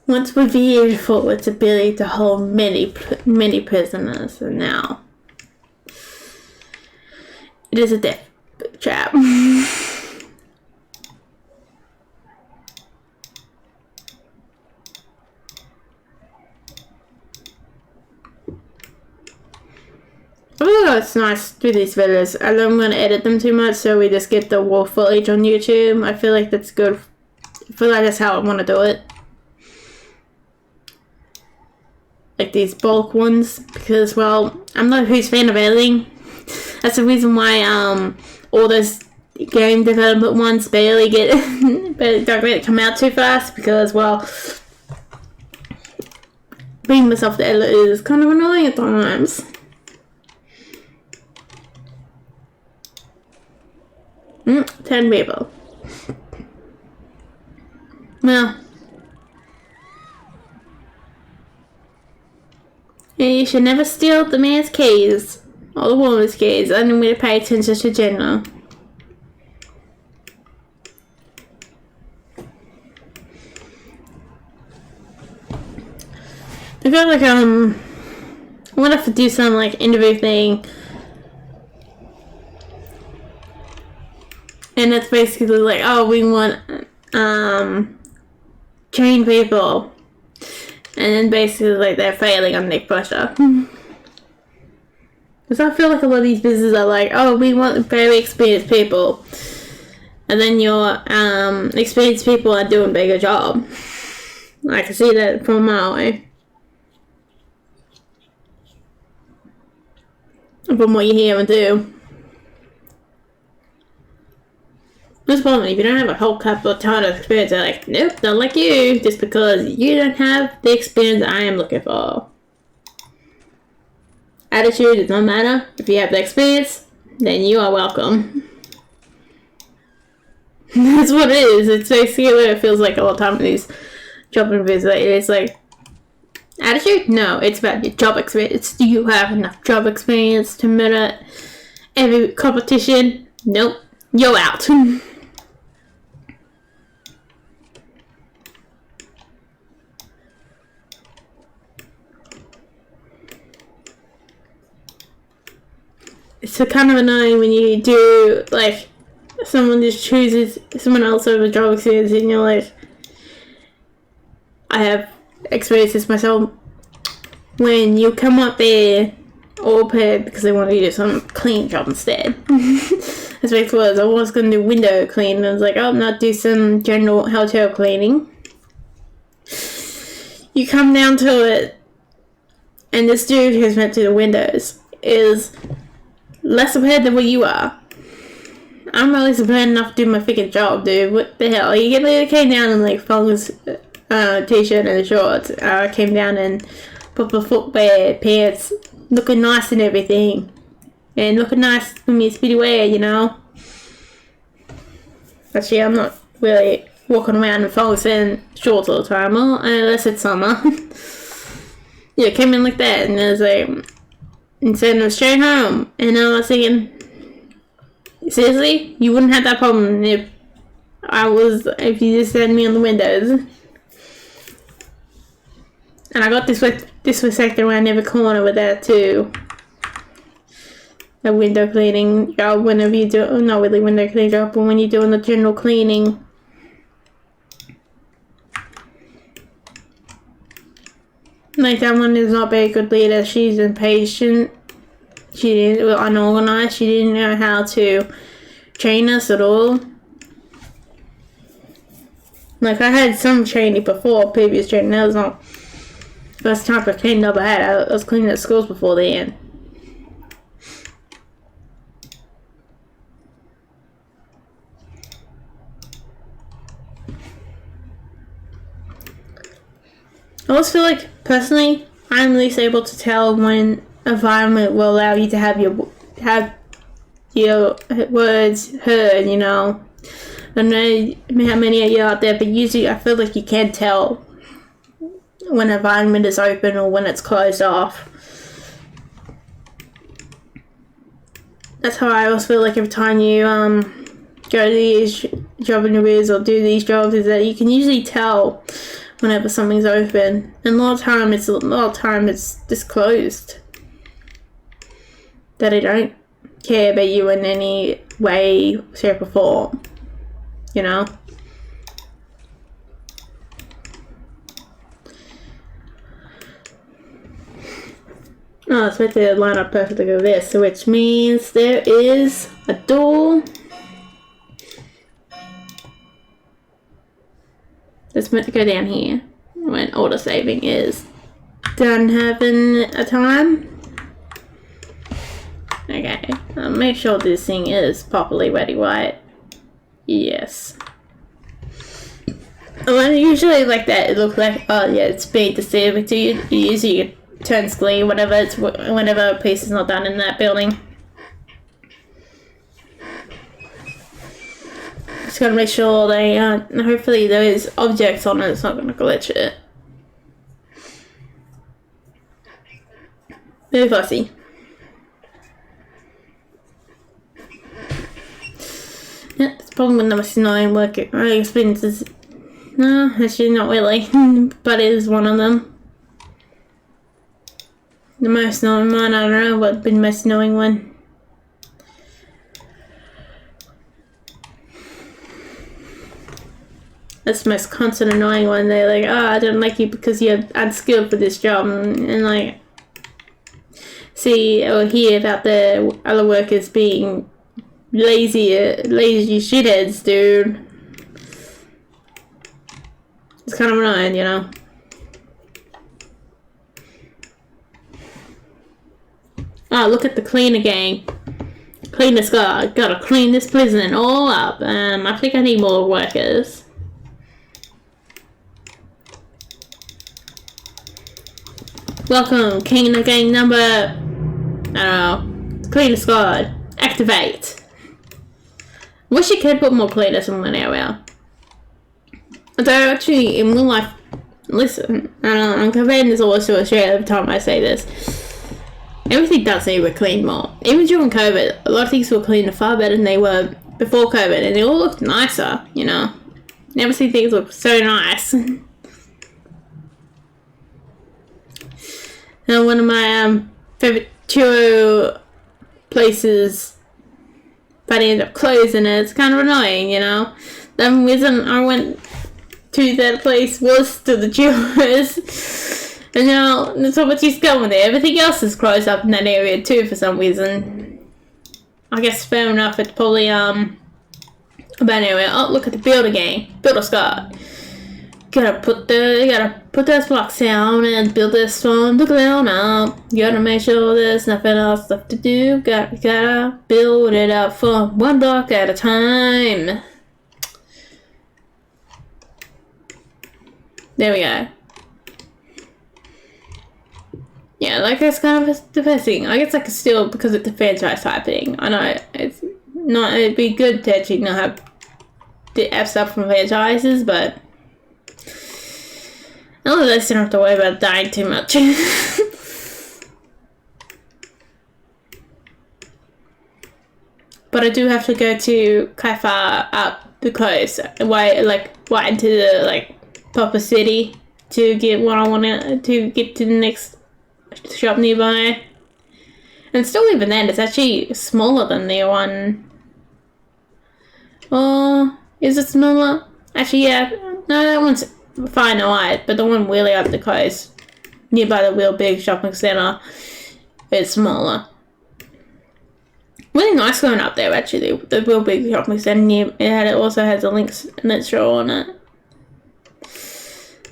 Once revered for its ability to hold many prisoners, and now it is a death trap. Oh, it's nice to do these videos. I don't want to edit them too much, so we just get the raw footage on YouTube. I feel like that's good. I feel like that's how I want to do it. Like these bulk ones, because, well, I'm not a huge fan of editing. That's the reason why all those game development ones barely don't really come out too fast, because, well, being myself the editor is kind of annoying at times. Mm, 10 people. Well, you should never steal the man's keys or the woman's keys. I don't really pay attention to gender. I feel like I want to do some like interview thing. And it's basically like, oh, we want trained people. And then basically like they're failing under pressure. Because I feel like a lot of these businesses are like, oh, we want very experienced people. And then your experienced people are doing a bigger job. I can see that from a mile away. From what you hear and do. This problem, if you don't have a whole couple of ton of experience, they're like, nope, not like you, just because you don't have the experience I am looking for. Attitude, it doesn't matter. If you have the experience, then you are welcome. That's what it is. It's basically what it feels like all the time in these job interviews. It's like, attitude? No, it's about your job experience. Do you have enough job experience to merit every competition? Nope. You're out. It's kind of annoying when you do, like, someone just chooses someone else over job experience and you're like, I have experienced this myself, when you come up there all prepared because they want to do some clean job instead. That's what it was. I was going to do window clean and I was like, oh, not do some general hotel cleaning. You come down to it and this dude who's meant to do the windows is less prepared than what you are. I'm really prepared enough to do my freaking job, dude. What the hell? You came down in like thongs, t-shirt and shorts. I came down in proper footwear, pants, looking nice and everything. And looking nice for me speedy wear, you know. Actually, I'm not really walking around in thongs and shorts all the time, well, unless it's summer. Yeah, came in like that, and I was like, and sent them straight home. And I was thinking, seriously, you wouldn't have that problem if you just sent me on the windows. And I got this sector around every corner with that too. A window cleaning job whenever you do, not really window cleaning job, but when you're doing the general cleaning. Like that one is not very good leader. She's impatient. She didn't, unorganized. She didn't know how to train us at all. Like I had some training before, previous training. That was not first time I cleaned up I had. I was cleaning at schools before then. I always feel like, personally, I'm least able to tell when environment will allow you to have your words heard, you know. I don't know how many of you out there, but usually I feel like you can tell when an environment is open or when it's closed off. That's how I always feel like every time you go to these job interviews or do these jobs, is that you can usually tell whenever something's open, and a lot of time it's just closed. That they don't care about you in any way, shape, or form. You know. Oh, it's meant to line up perfectly with this, which means there is a door that's meant to go down here when auto saving is done having a time. Okay, I'll make sure this thing is properly ready white. Yes. When usually like that, it looks like, oh yeah, it's being deceiving to you. You usually turn screen whenever a piece is not done in that building. Just gotta make sure they hopefully those objects on it's not gonna glitch it. Very fussy. Yeah, it's probably one of the most annoying work experiences. No, actually not really, but it is one of them. The most annoying one, I don't know what would be the most annoying one. That's the most constant annoying one. They're like, oh, I don't like you because you're unskilled for this job, and like see or hear about the other workers being lazy shitheads, dude. It's kind of annoying, you know. Oh, look at the cleaner gang. Cleaner squad. Gotta clean this prison all up. I think I need more workers. Welcome, cleaner gang number, I don't know, cleaner squad. Activate. Wish you could put more cleaners in one area. Although actually, in real life, listen, I don't know, I'm comparing this always to Australia every time I say this. Everything does need to be cleaned more. Even during COVID, a lot of things were cleaned far better than they were before COVID, and they all looked nicer, you know. Never seen things look so nice. And one of my favorite churro places, but I ended up closing it. It's kind of annoying, you know. The reason I went to that place was to the churros. And now there's not much use going there. Everything else is closed up in that area too for some reason. I guess fair enough, it's probably a bad area. Oh, look at the builder game. Builder Scott. Gotta put those blocks down and build this from the ground up. You gotta make sure there's nothing else left to do. Gotta build it up from one block at a time. There we go. Yeah, like that's kind of depressing. I guess I could still, because it's a franchise type thing. I know it's not. It'd be good to actually not have stuff from franchises, but at least I don't have to worry about dying too much. But I do have to go to quite far up the coast, right into the proper city to get what I want to get to the next shop nearby. And still, even then, it's actually smaller than the one. Oh, is it smaller? Actually, yeah. No, that one's fine, alright, but the one really up the coast, nearby the real big shopping centre, is smaller. Really nice going up there, actually. The real big shopping centre it also has a links show on it.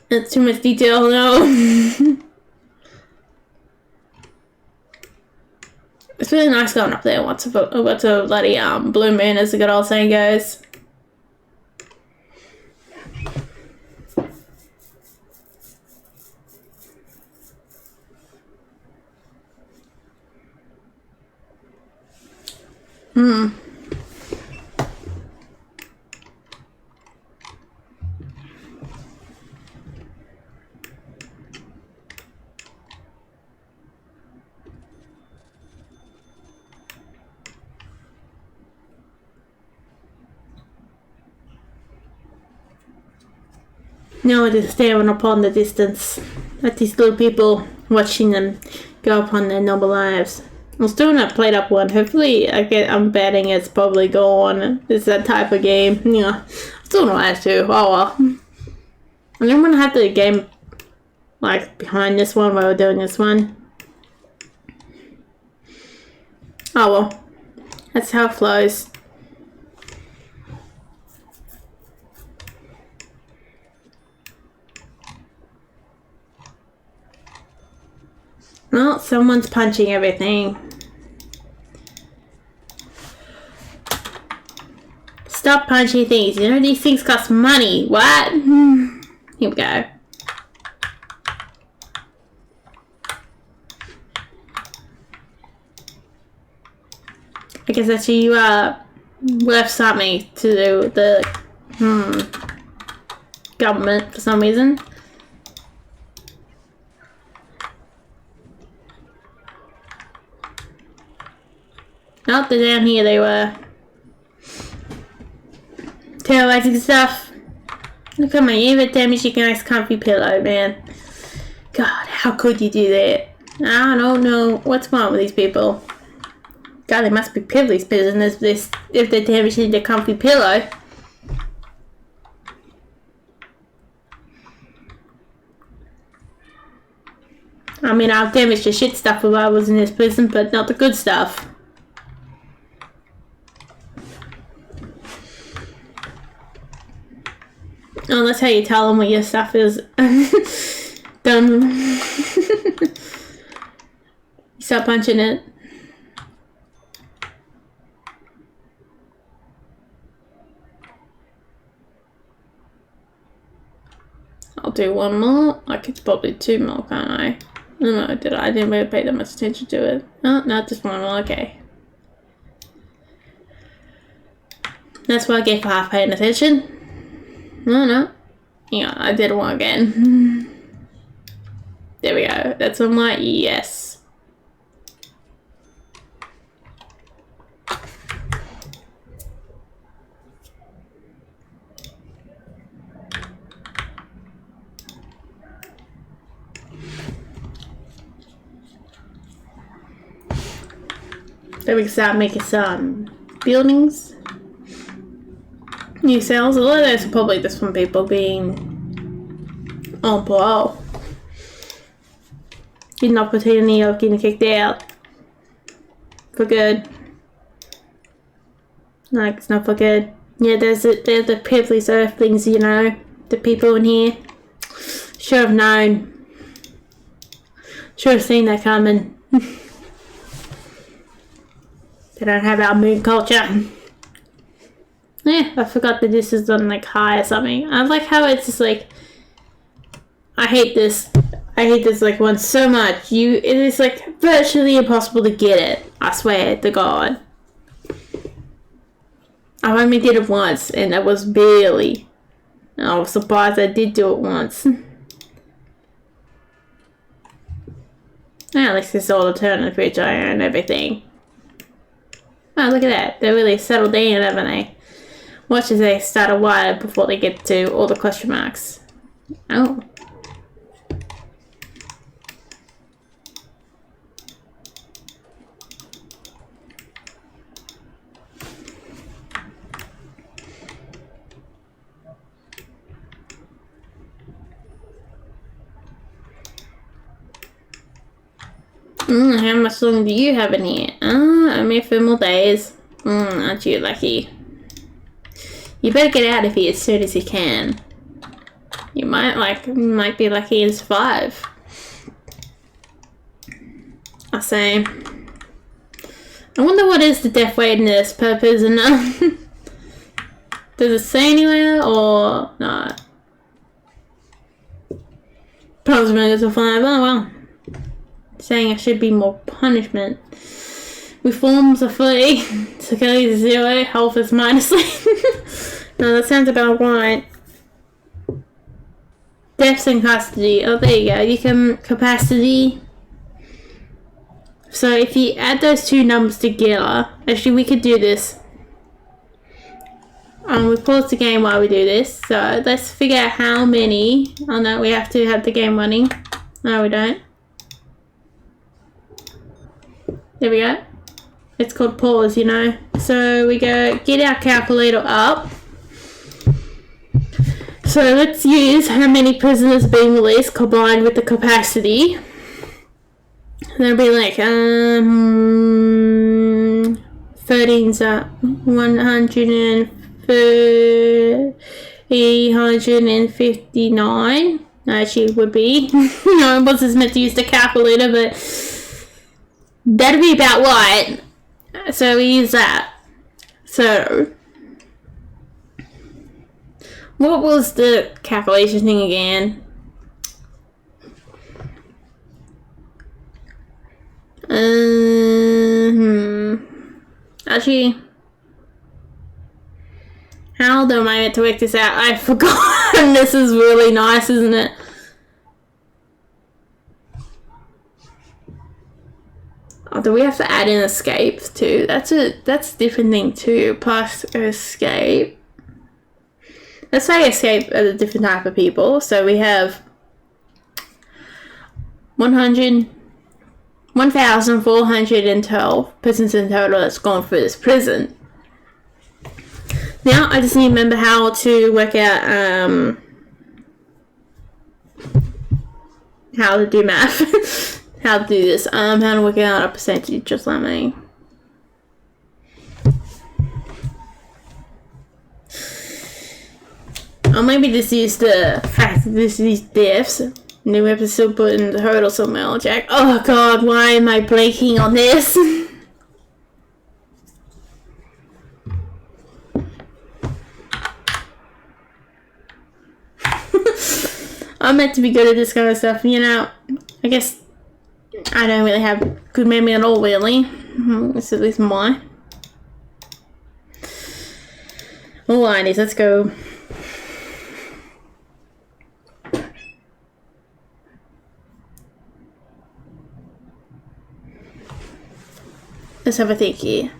That's too much detail, though. It's really nice going up there. What's a bloody blue moon, as the good old saying goes. Now it is staring upon the distance at these little people, watching them go upon their noble lives. I'm still not played up one. Hopefully, I'm betting it's probably gone. It's that type of game. Yeah, still not have to. Oh well. I don't want to have the game behind this one while we're doing this one. Oh well, that's how it flows. Well, someone's punching everything. Stop punching things. You know these things cost money. What? Here we go. I guess that's you left something to do with the government for some reason. Oh, they're down here, they were terrorizing stuff. Look at my even damage you nice comfy pillow, man. God, how could you do that? I don't know what's wrong with these people. God, they must be privileged prisoners if they're damaging their comfy pillow. I mean, I'll damage the shit stuff if I was in this prison, but not the good stuff. Oh, that's how you tell them when your stuff is done. You start punching it. I'll do one more. I could probably two more, can't I? No, I didn't really pay that much attention to it. Oh, no, just one more. Okay. That's what I get for half paying attention. No. Yeah, I did one again. There we go. That's on my yes. Then we can start making some buildings. New cells. A lot of those are probably just from people being on parole. Get an opportunity of getting kicked out. For good. Like, it's not for good. Yeah, there's the privileged earthlings, you know. The people in here. Should have known. Should have seen that coming. They don't have our moon culture. Yeah, I forgot that this is on like high or something. I like how it's just like, I hate this like one so much. It is like virtually impossible to get it. I swear to God. I only did it once, and that was barely. I was surprised I did do it once. At least there's all the tournament which I own and everything. Oh, look at that. They're really settled in, haven't they? Watch as they start a while before they get to all the question marks. Oh. How much longer do you have in here? Only a few more days. Aren't you lucky? You better get out of here as soon as you can. You might be lucky and survive. I say. I wonder what is the death rate in this per prisoner. Does it say anywhere or not? Punishment is a 5. Oh well. Saying I should be more punishment. Reforms are free. Security is 0. Health is -3. No, that sounds about right. Deaths in custody. Oh, there you go. You can capacity. So if you add those two numbers together, actually we could do this. We pause the game while we do this. So let's figure out how many. Oh no, we have to have the game running. No, we don't. There we go. It's called pause, you know. So we go get our calculator up. So let's use how many prisoners being released combined with the capacity. That'll be like 13's 159. Actually, it would be. No, I wasn't meant to use the calculator, but that'd be about right. So we use that. So what was the calculation thing again? Actually, how am I meant to work this out? I forgot. This is really nice, isn't it? Oh, do we have to add in escape too? That's a different thing too. Plus escape. Let's say escape as a different type of people. So we have 1,412 prisons in total that's gone through this prison. Now I just need to remember how to work out how to do math. How to do this. How to work out a percentage, just let me. I'll maybe just use the fact that this is deaths. And then we have to still put in the hurdle somewhere, Jack. Oh god, why am I blanking on this? I'm meant to be good at this kind of stuff, you know. I guess I don't really have good memory at all, really. This is at least mine. Alrighty, let's go. Let's have a think here.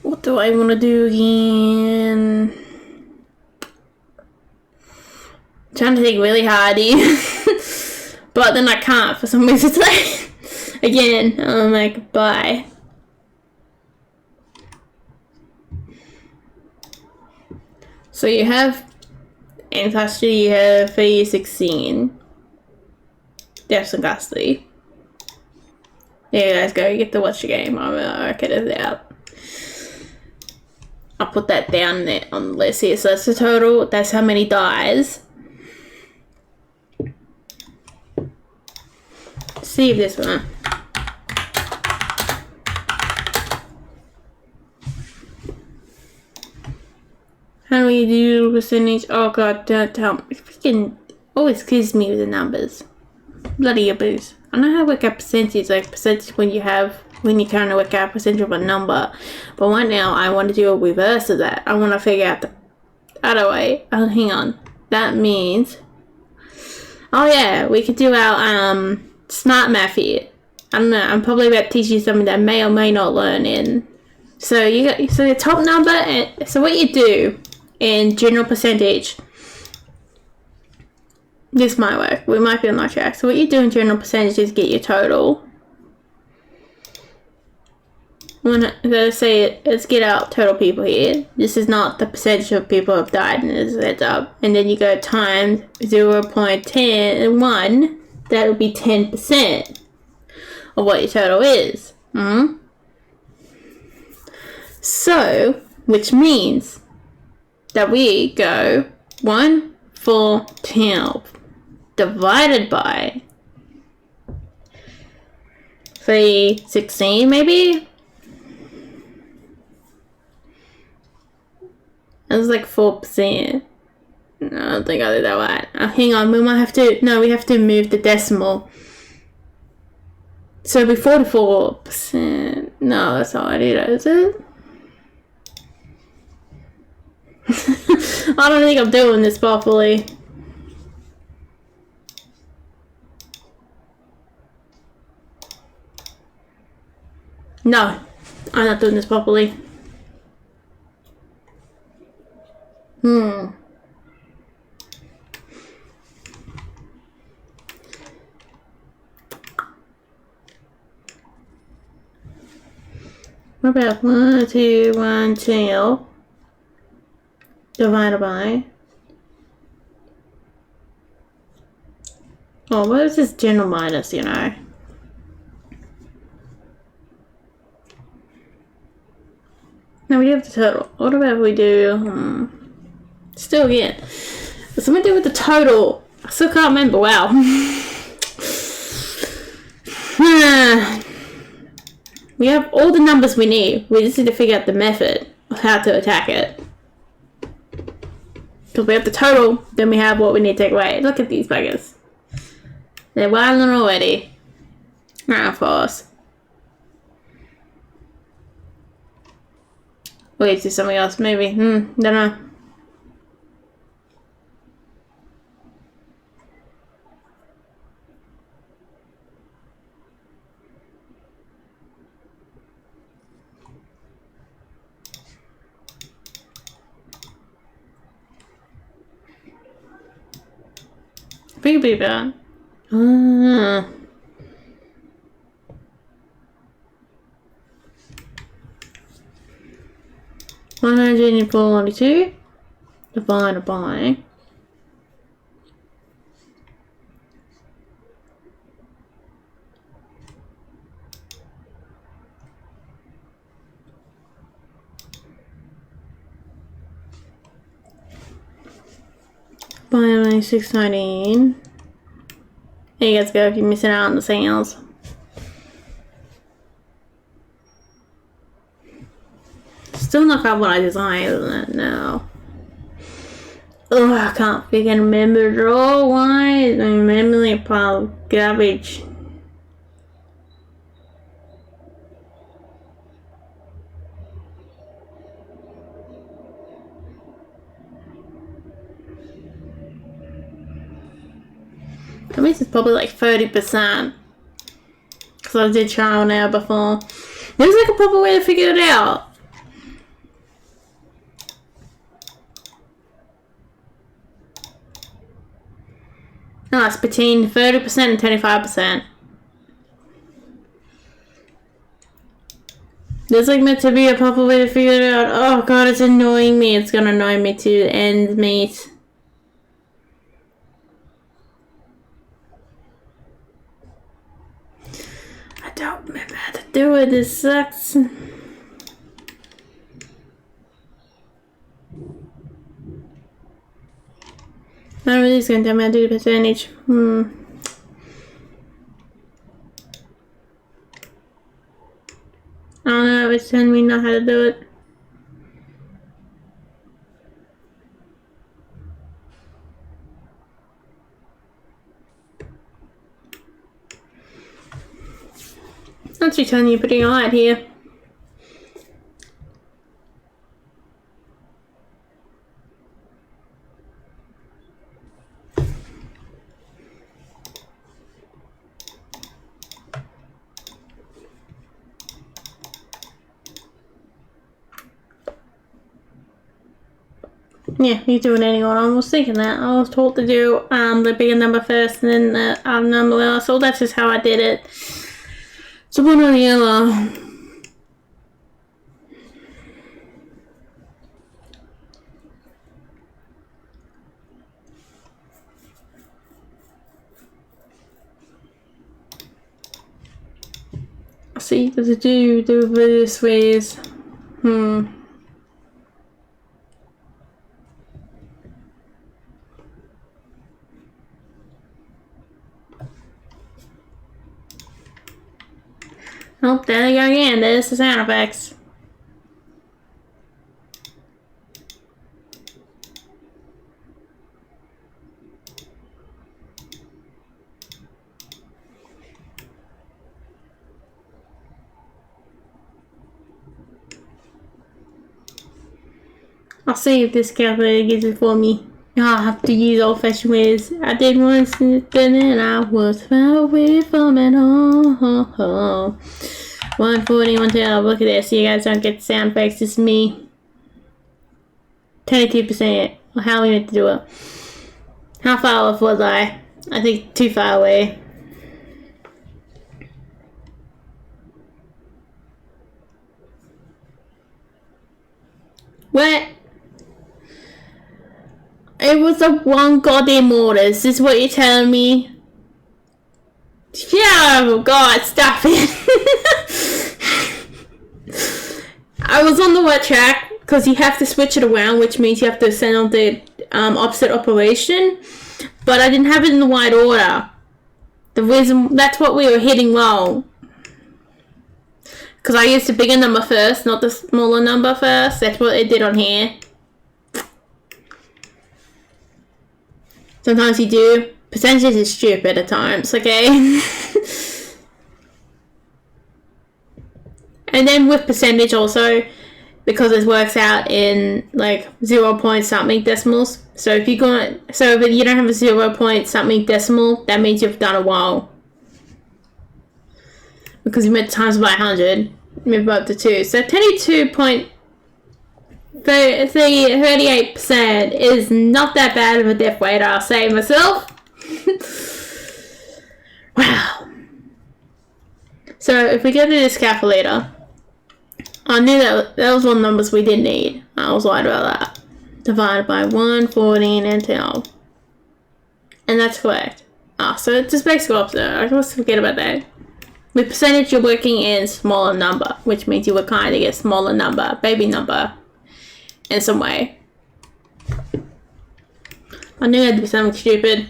What do I want to do again? Trying to think really hard here. But then I can't for some reason today. Again, I'm like, bye. So you have, in custody, you have 316. Deaths in custody. There you guys go, you get to watch the game. I'll record it out. I'll put that down there on the list here. So that's the total, that's how many dies. See if this one. How do we do percentage? Oh god, don't tell me. Freaking always gives me with the numbers. Bloody abuse. I know how to work out percentage, like percentage when you kind of work out percentage of a number. But right now, I want to do a reverse of that. I want to figure out the other way. Oh, hang on. That means... Oh yeah, we could do our smart math here. I don't know, I'm probably about to teach you something that I may or may not learn in. So the top number, and so what you do in general percentage, this might work. We might be on my track. So what you do in general percentage is get your total. Let's get out total people here. This is not the percentage of people who have died, and this adds up. And then you go times 0.1. That would be 10% of what your total is. So, which means that we go 1, 4, 10 divided by 316 maybe? That was like 4%. No, I don't think I did that right. Hang on, we might have to... No, we have to move the decimal. So it'll be 44%. No, that's not what I did, is it? I don't think I'm doing this properly. No, I'm not doing this properly. What about 1, 2, 1, 2 divided by... Oh, what is this general minus, you know? No, we have the total. What about if we do... Still again. What's something to do with the total? I still can't remember. Wow. We have all the numbers we need. We just need to figure out the method of how to attack it. Because we have the total, then we have what we need to take away. Look at these buggers. They're wilding already. Of course. We'll do something else, maybe. Don't know. Big bad. 142 divided by 619. There you guys go if you're missing out on the sales. Still not got what I designed, isn't it? No. Oh, I can't freaking remember it all. Why? I'm memory a pile of garbage. That means it's probably like 30%. Because I did trial now before. There's like a proper way to figure it out. Oh, it's between 30% and 25%. There's like meant to be a proper way to figure it out. Oh god, it's annoying me. It's gonna annoy me to end meat. I don't remember how to do it. This sucks. None of these gonna tell me how to do the percentage. I don't know, it's telling me not how to do it. That's telling you putting a light here. Yeah, you do it anyway. I was thinking that. I was told to do the bigger number first and then the number last. So that's just how I did it. So one or the other. See, does it do various ways? Oh, there they go again. There's the sound effects. I'll see if this calculator gets it for me. I'll have to use old-fashioned ways. I did once, but then I was far away from it all. 140, 112. Look at this. You guys don't get sound effects. It's me. 22%. How are we meant to do it? How far off was I? I think too far away. What? It was the one goddamn orders. Is what you're telling me? Yeah, oh god, stop it. I was on the wet track because you have to switch it around, which means you have to send on the opposite operation. But I didn't have it in the wide order. The reason that's what we were hitting wrong. Because I used the bigger number first, not the smaller number first. That's what it did on here. Sometimes you do. Percentages is stupid at times, okay? And then with percentage also, because it works out in like 0 point something decimals. So if you don't have a 0 point something decimal, that means you've done it wrong. Because you meant times by 100, move up to 2. So 38% is not that bad of a death rate, I'll say myself. Wow. So if we go to this calculator, I knew that was one of the numbers we didn't need. I was right about that. Divided by 1, 14, and 12. And that's correct. So it just makes it opposite. I always forget about that. With percentage, you're working in smaller number, which means you would kind of get smaller number, baby number, in some way. I knew I had to do something stupid.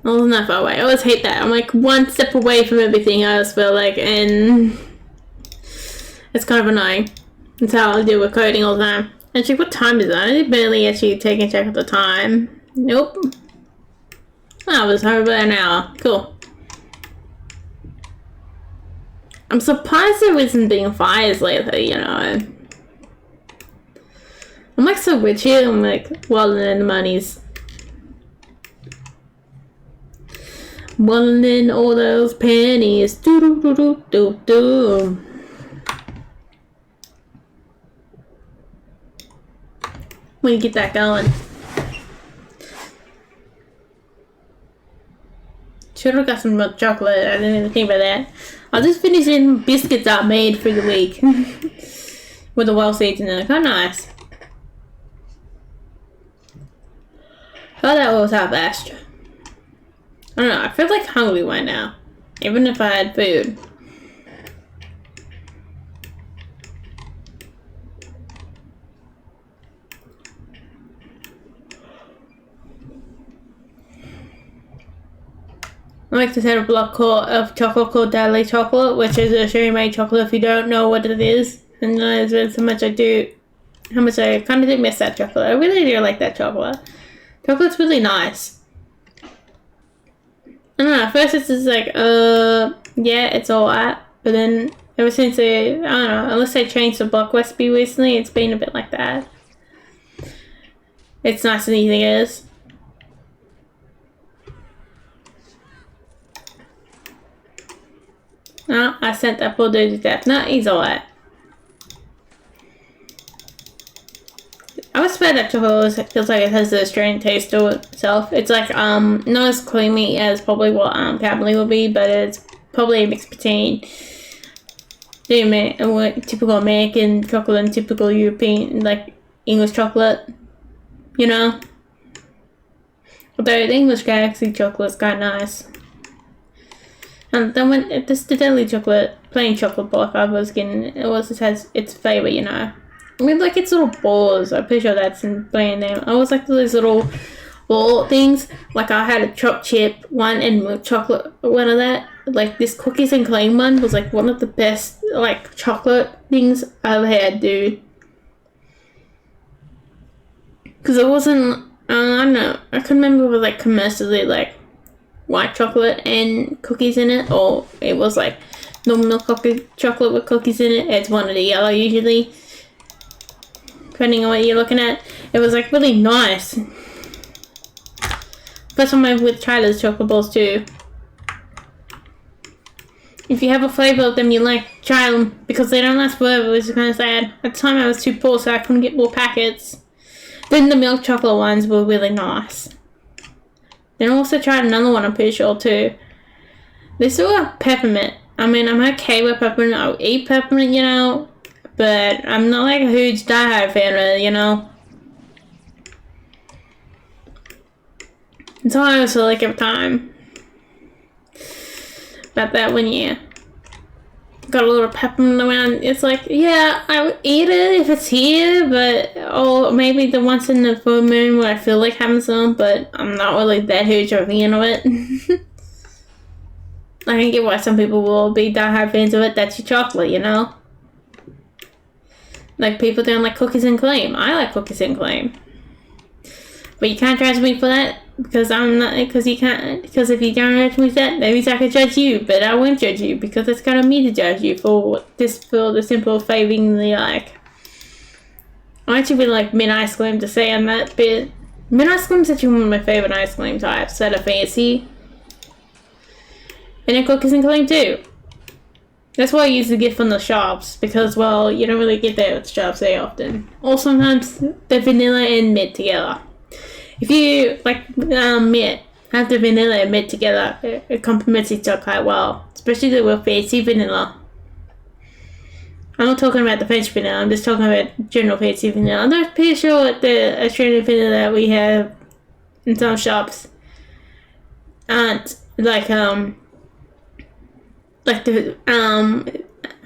I wasn't that far away. I always hate that. I'm like one step away from everything, I just feel like, and it's kind of annoying. That's how I deal with coding all the time. Actually, what time is it? I didn't barely actually take a check at the time. Nope. Oh, it was over an hour. Cool. I'm surprised there isn't being fires lately, you know. I'm like so rich here, I'm like walling in the monies. Walling in all those pennies. Do do do do do do. When you get that going. Should have got some milk chocolate. I didn't even think about that. I'll just finish in biscuits I made for the week. With the well seeds in it. How nice. Oh, that was half fast. I don't know. I feel like hungry right now. Even if I had food. I like to set a block of chocolate called Daily Chocolate, which is a sherry made chocolate if you don't know what it is. And there's been so much how much I kind of do miss that chocolate. I really do like that chocolate. Chocolate's really nice. I don't know, at first it's just like, yeah, it's alright. But then, ever since I don't know, unless they changed the block recipe recently, it's been a bit like that. It's nice and easy as. No, I sent that poor dude to death. No, he's alright. I would swear that chocolate feels like it has the Australian taste to itself. It's like, not as creamy as probably what, Cadbury would be, but it's probably a mix between the typical American chocolate and typical European, like, English chocolate. You know? Although the English Galaxy chocolate is quite nice. And then when the Daily Chocolate, plain chocolate block I was getting, it has its flavour, you know. I mean, like, it's little balls. I'm pretty sure that's in brand name. I always like those little ball things. Like, I had a choc chip one and milk chocolate one of that. Like, this cookies and cream one was, like, one of the best, like, chocolate things I've had, dude. Because it wasn't, I don't know. I can remember it was, like, commercially, like, white chocolate and cookies in it, or it was like normal milk chocolate with cookies in it. It's one or the other usually, depending on what you're looking at. It was like really nice. First time I would try those chocolate balls too. If you have a flavour of them you like, try them, because they don't last forever, which is kind of sad. At the time I was too poor, so I couldn't get more packets. Then the milk chocolate ones were really nice. Then I also tried another one, I'm pretty sure, too. They still have peppermint. I mean, I'm okay with peppermint. I'll eat peppermint, you know. But I'm not like a huge diehard fan of it, you know. And so I also like every time. But that one, yeah. Got a little peppermint around. It's like, yeah, I would eat it if it's here, but or maybe the once in the full moon where I feel like having some, but I'm not really that huge of a fan of it. I can get why some people will be diehard fans of it. That's your chocolate, you know. Like people don't like cookies and cream. I like cookies and cream, but you can't judge me for that. Because I'm not, because you can't, because if you don't judge me for that means I can judge you, but I won't judge you because it's kind of me to judge you for the simple favoring the like. I actually really like mint ice cream to say on that bit. Mint ice cream is actually one of my favorite ice cream types that are fancy. And then cookies and cream too. That's why I usually get from the shops because, well, you don't really get that at the shops very often. Or sometimes the vanilla and mint together. If you like mint, have the vanilla and mint together, it complements each other quite well. Especially the real fancy vanilla. I'm not talking about the French vanilla, I'm just talking about general fancy vanilla. I'm not pretty sure what the Australian vanilla that we have in some shops aren't like the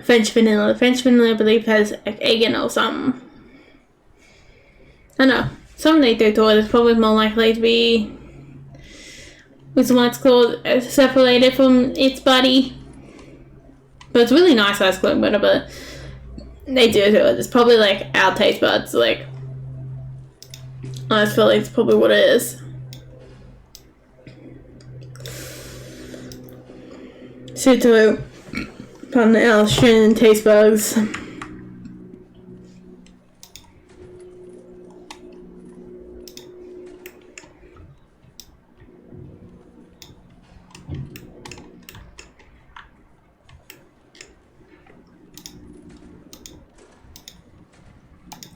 French vanilla. The French vanilla I believe has like egg in it or something. I don't know. Some they do to it is probably more likely to be with what's called separated from its body. But it's really nice ice cream, whatever they do to it. It's probably like our taste buds, like I just feel like it's probably what it is. So to pardon our Australian taste buds.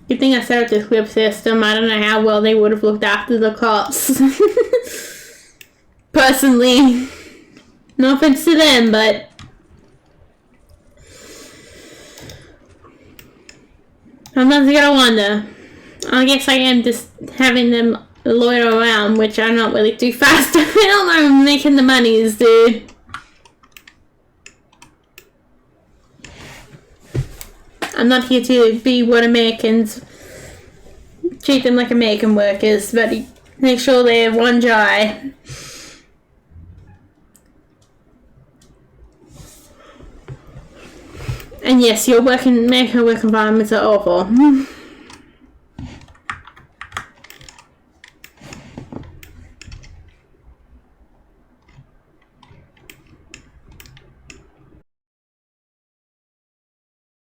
Good thing I set up this clip system. I don't know how well they would have looked after the cops. Personally. No offense to them, but sometimes you gotta wonder. I guess I am just having them loiter around, which I'm not really too fast about. I'm making the monies, dude. I'm not here to be what Americans treat them like American workers, but make sure they have one dry. And yes, your American work environments are awful.